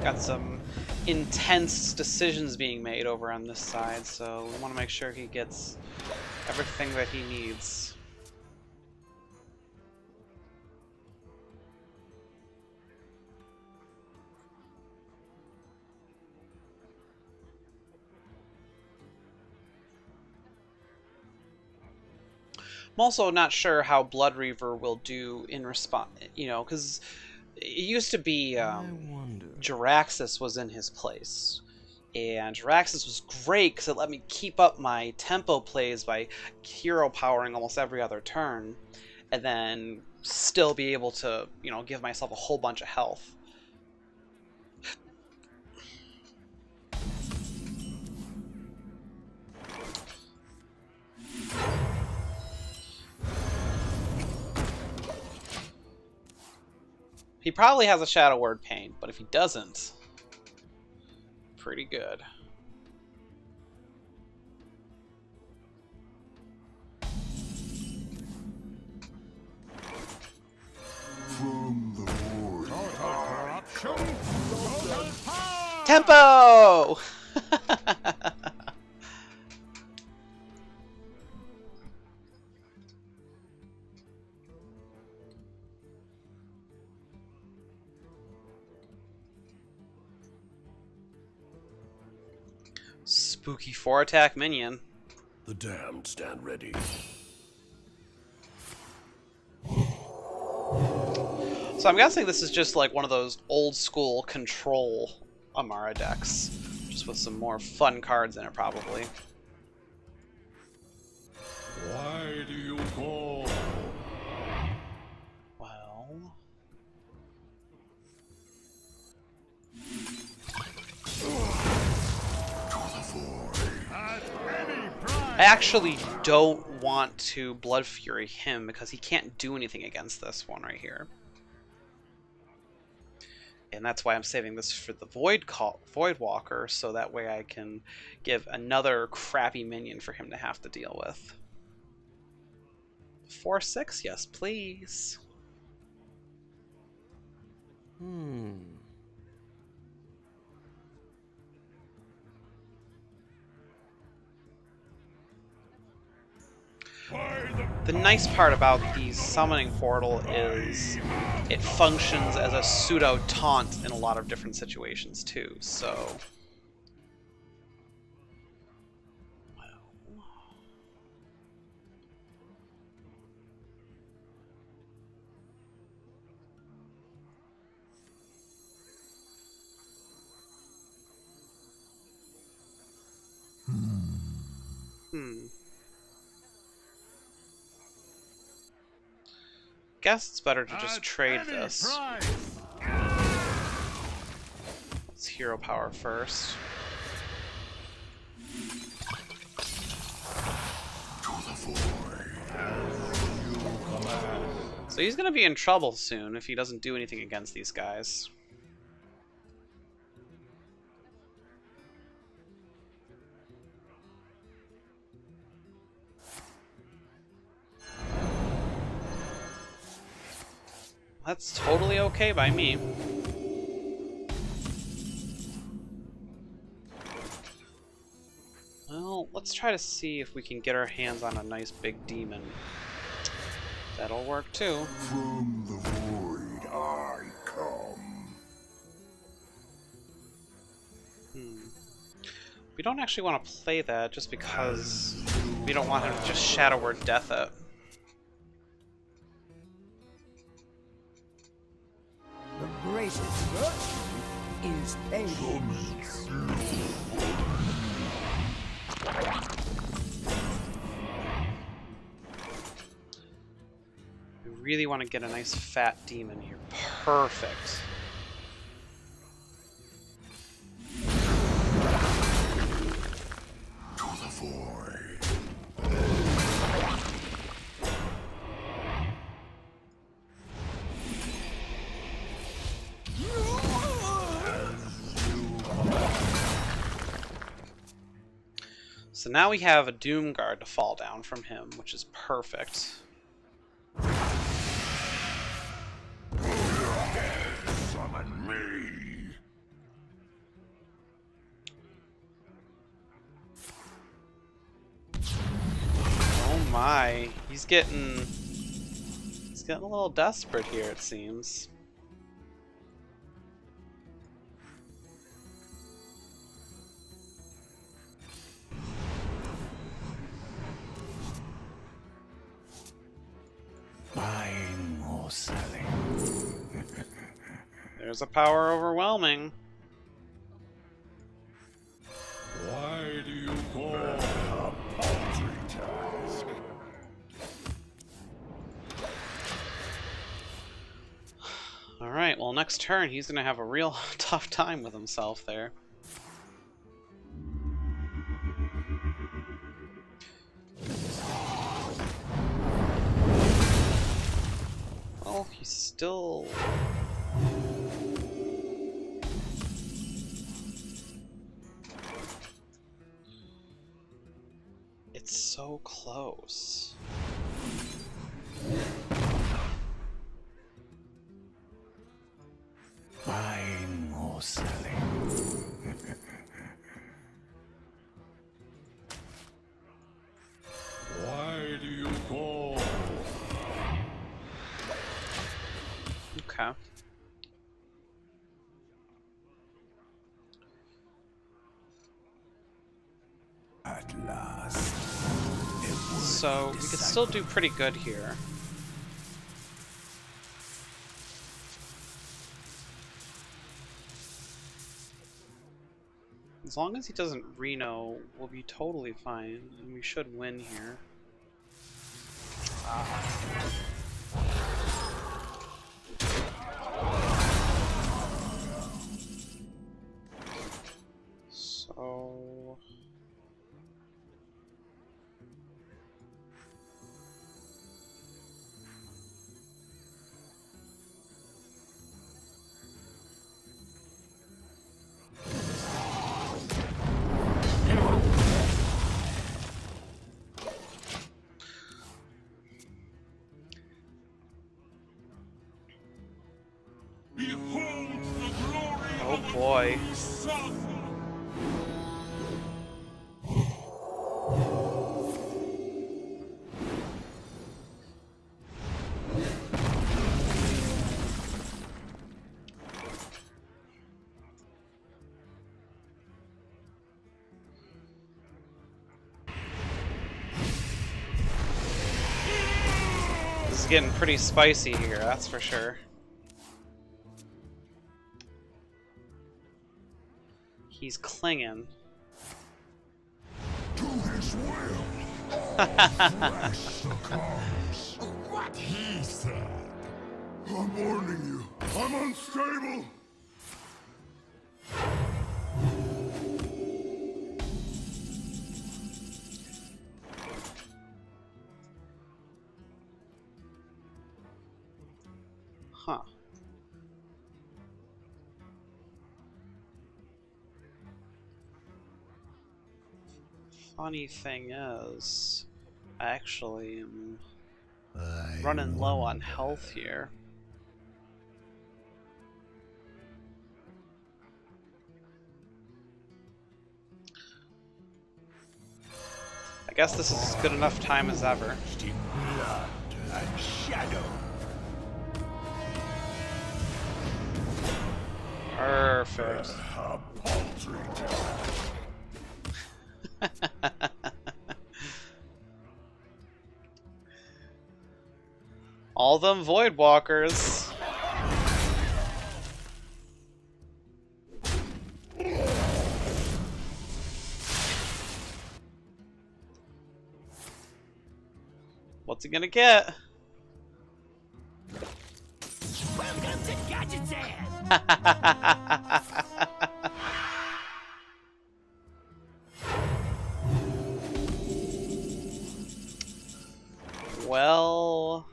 Got some intense decisions being made over on this side, so we want to make sure he gets everything that he needs. I'm also not sure how Blood Reaver will do in response, you know, because it used to be Jaraxxus was in his place, and Jaraxxus was great because it let me keep up my tempo plays by hero powering almost every other turn, and then still be able to, you know, give myself a whole bunch of health. He probably has a Shadow Word Pain, but if he doesn't, pretty good. From the void. Total corruption, total power! Tempo! Spooky 4-attack minion. The damned stand ready. So I'm guessing this is just like one of those old school control Amara decks, just with some more fun cards in it probably. Why do you call? Well, I actually don't want to Blood Fury him because he can't do anything against this one right here. And that's why I'm saving this for the Void Walker, so that way I can give another crappy minion for him to have to deal with. 4/6, yes please. The nice part about the summoning portal is it functions as a pseudo taunt in a lot of different situations too, so guess it's better to just trade this. Let's hero power first. To the void. So he's gonna be in trouble soon if he doesn't do anything against these guys. That's totally okay by me. Well, let's try to see if we can get our hands on a nice big demon. That'll work too. From the void I come. We don't actually want to play that just because we don't want him to just Shadow Word Death it. The greatest virtue is patience. We really want to get a nice fat demon here. Perfect. To the void. So now we have a Doom Guard to fall down from him, which is perfect. Summon me. Oh my, he's getting a little desperate here, it seems. Buying or selling. There's a power overwhelming. Why do you call a paltry task? Alright, well next turn he's gonna have a real tough time with himself there. Well, he's still... It's so close. Buying or selling. Why do you call? Okay. At last. So we could still do pretty good here. As long as he doesn't Reno, we'll be totally fine, and we should win here. So... Behold the glory Oh boy. This is getting pretty spicy here, that's for sure. He's clinging. to his will. Flesh succumbs. What? He said. I'm warning you. I'm unstable. Huh. Funny thing is, I actually am running low on health here. I guess this is as good enough time as ever. Blood and shadow. Perfect. A paltry All them Void Walkers. What's he gonna get? Welcome to Gadgetan! Well,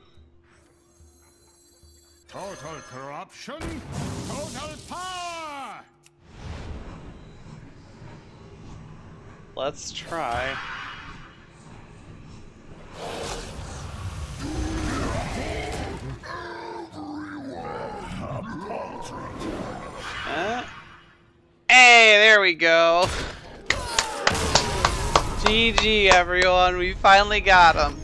total corruption, total power. let's try. Hey, there we go. GG, everyone. We finally got him.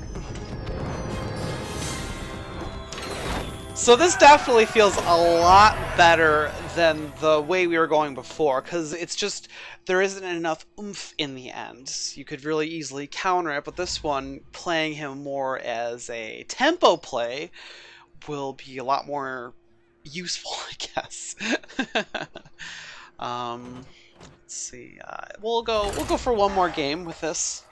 So this definitely feels a lot better than the way we were going before, because it's just, there isn't enough oomph in the end. You could really easily counter it, but this one, playing him more as a tempo play, will be a lot more useful, I guess. Let's see. We'll go for one more game with this.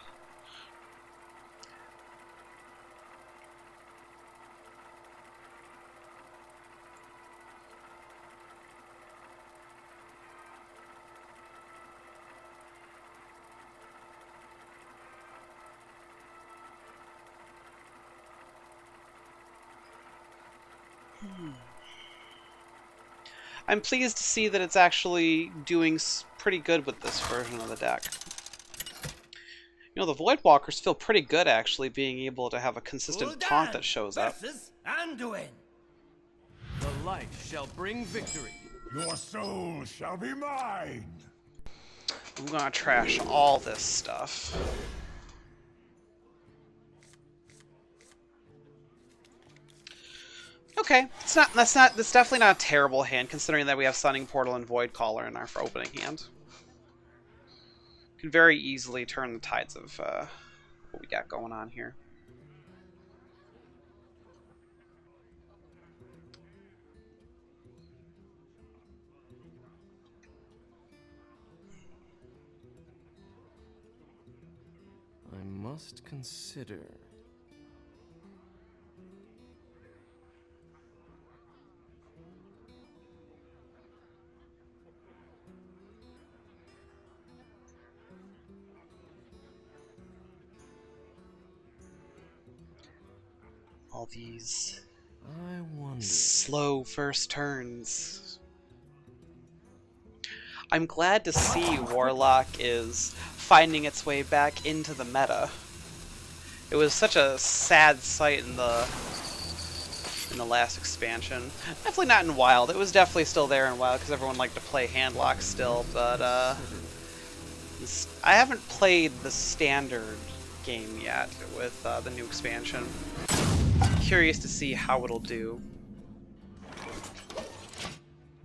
I'm pleased to see that it's actually doing pretty good with this version of the deck. You know, the Void Walkers feel pretty good, actually, being able to have a consistent taunt that shows up. Anduin. The light shall bring victory. Your soul shall be mine. I'm gonna trash all this stuff. Okay, that's definitely not a terrible hand, considering that we have Sunning Portal and Void Caller in our opening hand. Can very easily turn the tides of what we got going on here. I must consider. All these I wonder. slow first turns. I'm glad to see Warlock is finding its way back into the meta. It was such a sad sight in the last expansion. Definitely not in Wild. It was definitely still there in Wild because everyone liked to play Handlock still, but I haven't played the standard game yet with the new expansion. Curious to see how it'll do.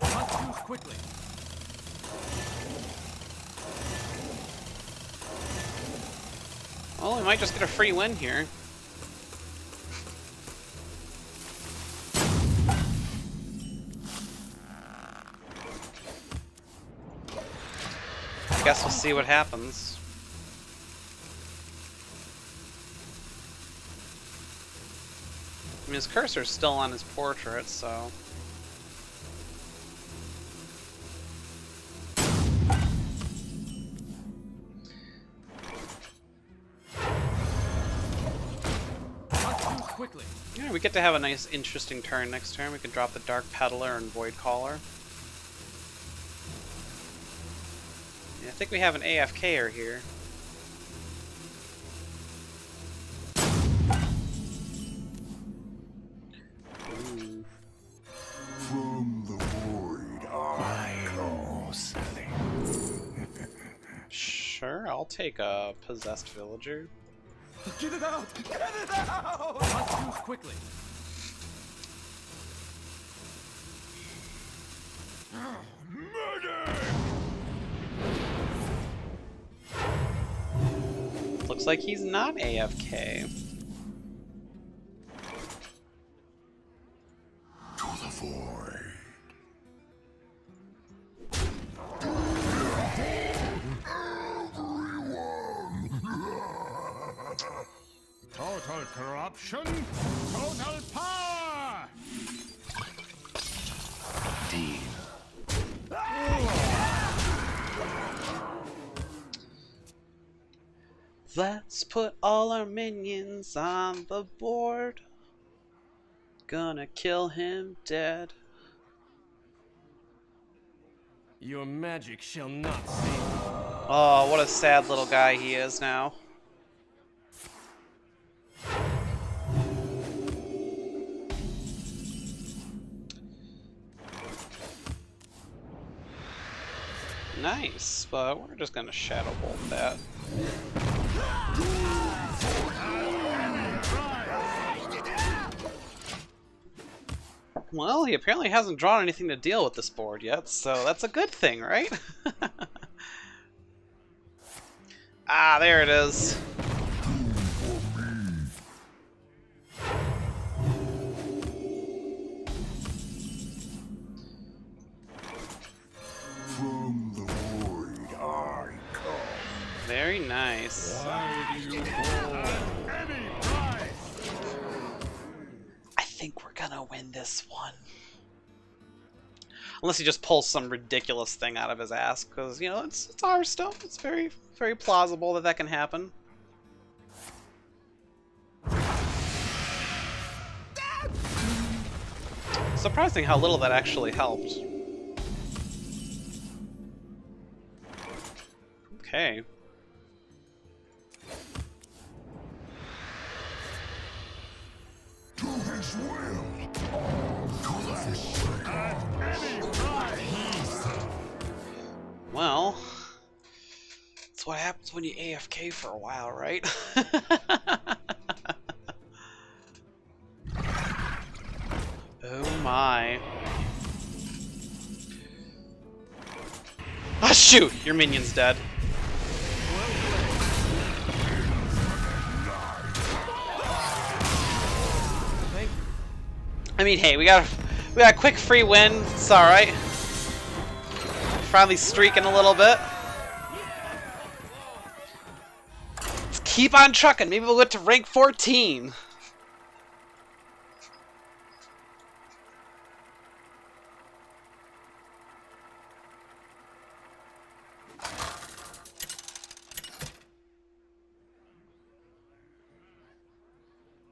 Must move quickly. Well, we might just get a free win here. Guess we'll see what happens. I mean, his cursor's still on his portrait, so... Must move quickly. Yeah, Yeah, we get to have a nice, interesting turn next turn. We can drop the Dark Peddler and Void Caller. Yeah, I think we have an AFKer here. Ooh. From the void, I come. Sure, I'll take a Possessed Villager. Get it out! Get it out! Must use quickly. Murder! Looks like he's not AFK. To the void. Total corruption, total power! Deal. Let's put all our minions on the board. Gonna kill him dead. Your magic shall not save me. Oh, what a sad little guy he is now. Nice, but we're just gonna Shadow Bolt that. Well, he apparently hasn't drawn anything to deal with this board yet, so that's a good thing, right? Ah, there it is. From the void, I come. Very nice. Why do you call any price? I think we're gonna win this one. Unless he just pulls some ridiculous thing out of his ass, because, you know, it's Hearthstone. It's very, very plausible that that can happen. Surprising how little that actually helped. Okay. To his will. To the fish. At any price. Well, that's what happens when you AFK for a while, right? Oh my. Ah, shoot! Your minion's dead. I mean, hey, we got a quick free win. It's all right. Finally streaking a little bit. Let's keep on trucking. Maybe we'll get to rank 14.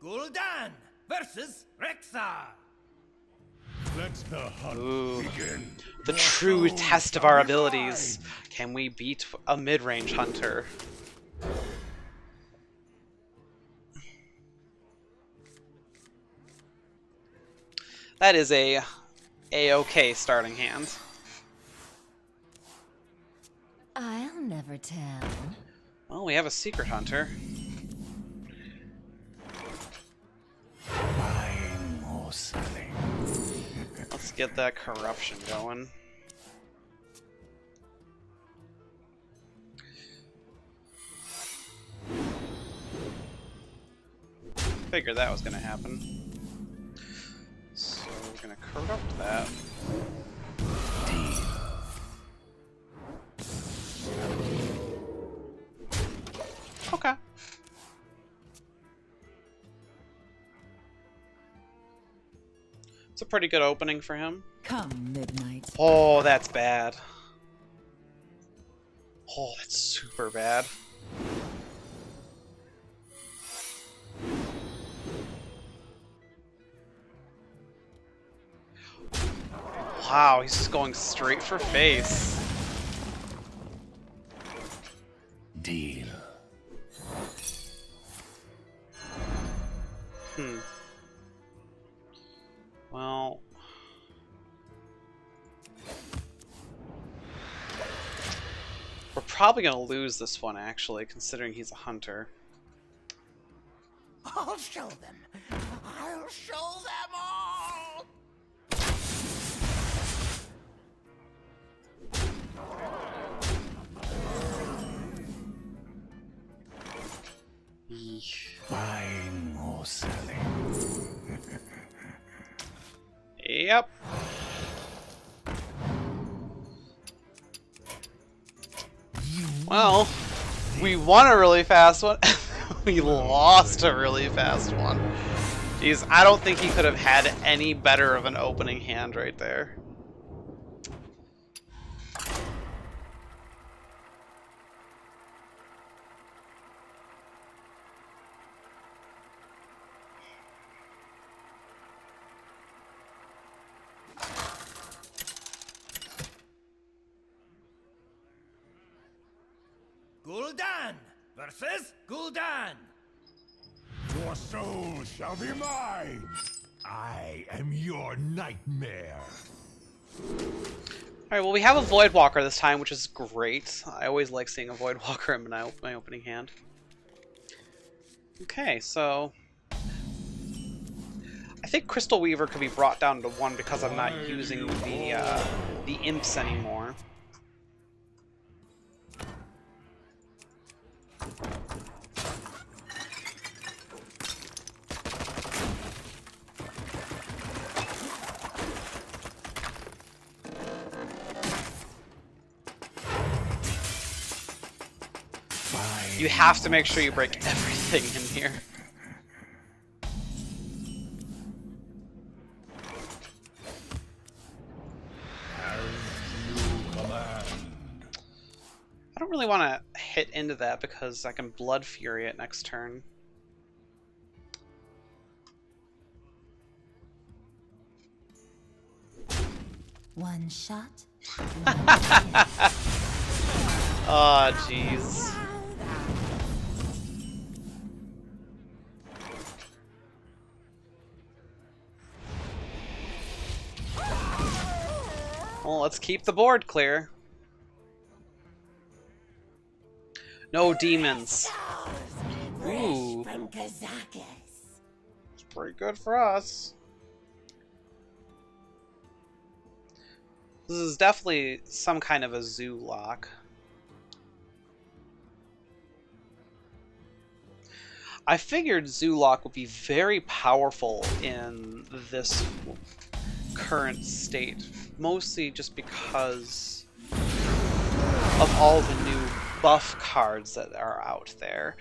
Gul'dan versus Rexar. Let the hunt Ooh. begin. The Your true soul test of shall our be abilities. mine. Can we beat a mid-range hunter? That is a A-OK starting hand. I'll never tell. Well, we have a secret hunter. Buying or selling. Let's get that corruption going. Figured that was gonna happen. So we're gonna corrupt that. Okay. It's a pretty good opening for him. Come, midnight. Oh, that's bad. Oh, that's super bad. Wow, he's just going straight for face. Deal. Well... we're probably going to lose this one, actually, considering he's a hunter. I'll show them. I'll show them all. Buying or selling. Yep. Well, we won a really fast one. We lost a really fast one. Jeez, I don't think he could have had any better of an opening hand right there. Gul'dan versus Gul'dan. Your soul shall be mine. I am your nightmare. Alright, well we have a Voidwalker this time, which is great. I always like seeing a Voidwalker in my opening hand. Okay, so... I think Crystal Weaver could be brought down to 1 because I'm not using the imps anymore. You have to make sure you break everything in here. I don't really want to hit into that because I can Blood Fury it next turn. One shot. Oh, jeez. Well, let's keep the board clear. No demons. Ooh. From Kazakus. It's pretty good for us. This is definitely some kind of a zoo lock. I figured Zoolock would be very powerful in this current state, mostly just because of all the new buff cards that are out there.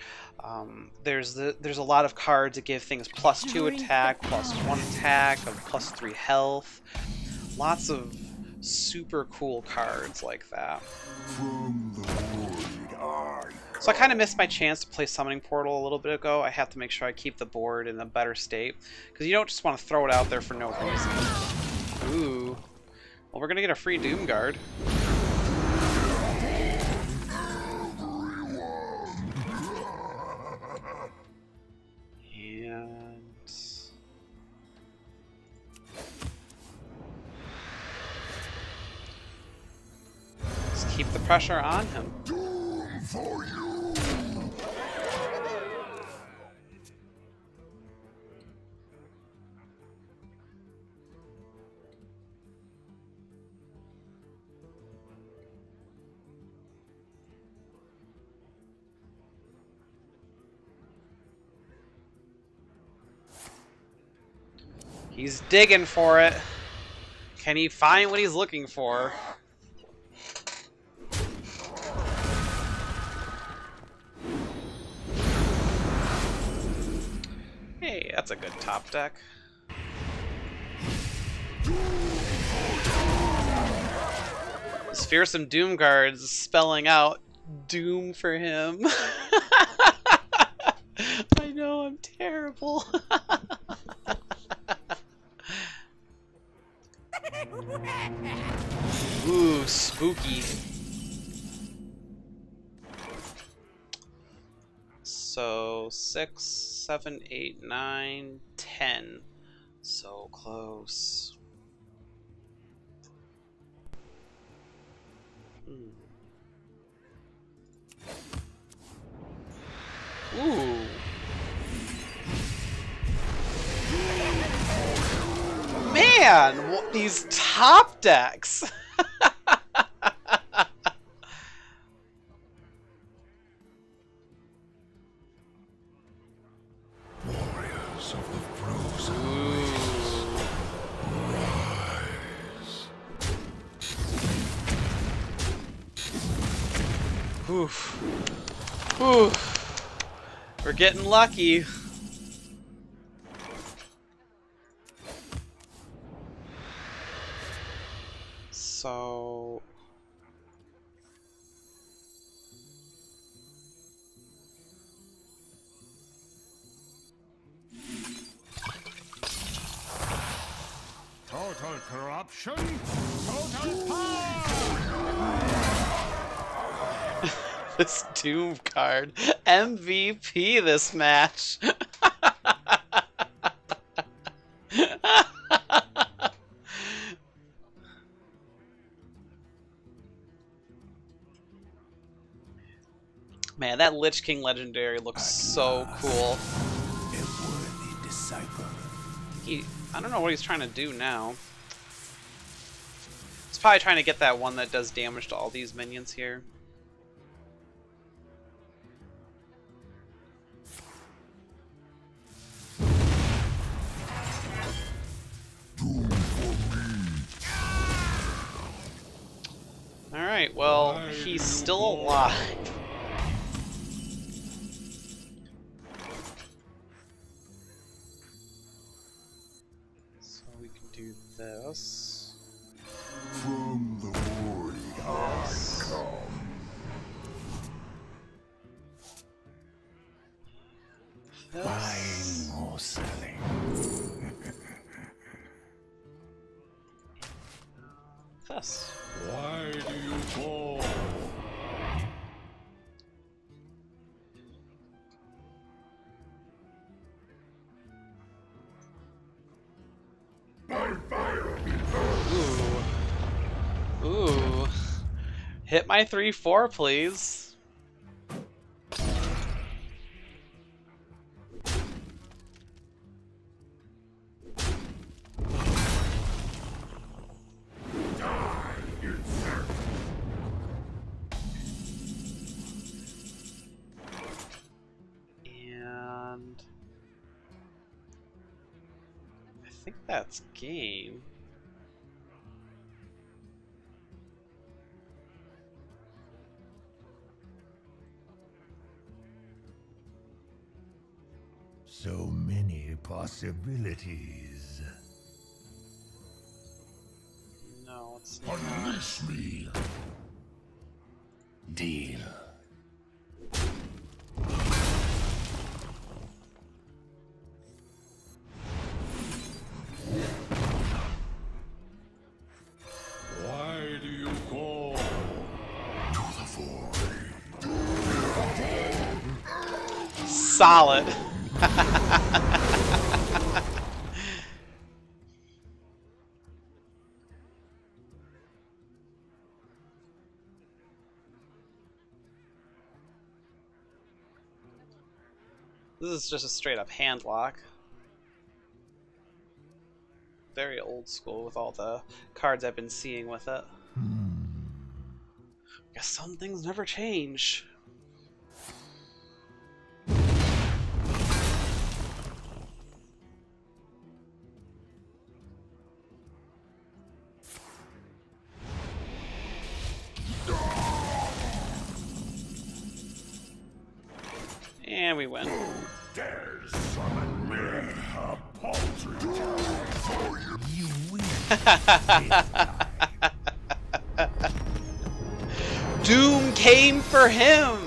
There's a lot of cards that give things +2 attack, +1 attack, and +3 health. Lots of super cool cards like that. From the void, So I kind of missed my chance to play Summoning Portal a little bit ago. I have to make sure I keep the board in a better state, because you don't just want to throw it out there for no reason. Ooh. Well, we're going to get a free Doomguard. And... let's keep the pressure on him. for you. He's digging for it. Can he find what he's looking for? Hey, that's a good top deck. This fearsome Doomguard is spelling out doom for him. I know, I'm terrible. spooky. So 6, 7, 8, 9, 10. So close. Ooh. Man, what, these top decks. Warriors of the frozen rise. Oof. Oof. We're getting lucky. So Total corruption, total power! this Doom card, MVP this match. Man, that Lich King Legendary looks so cool. A worthy disciple. I don't know what he's trying to do now. He's probably trying to get that one that does damage to all these minions here. Alright, well, he's still alive. So we can do this. From the void I come. Buying or selling. This. Why do you fall? Ooh. Ooh. Hit my 3/4, please. And I think that's game. So many possibilities. No, it's not. Unleash me. Deal. Why do you call? To the void. Solid. This is just a straight up hand lock. Very old school with all the cards I've been seeing with it. Guess some things never change. And we win. Dares summon me, a paltry for you win. Doom came for him!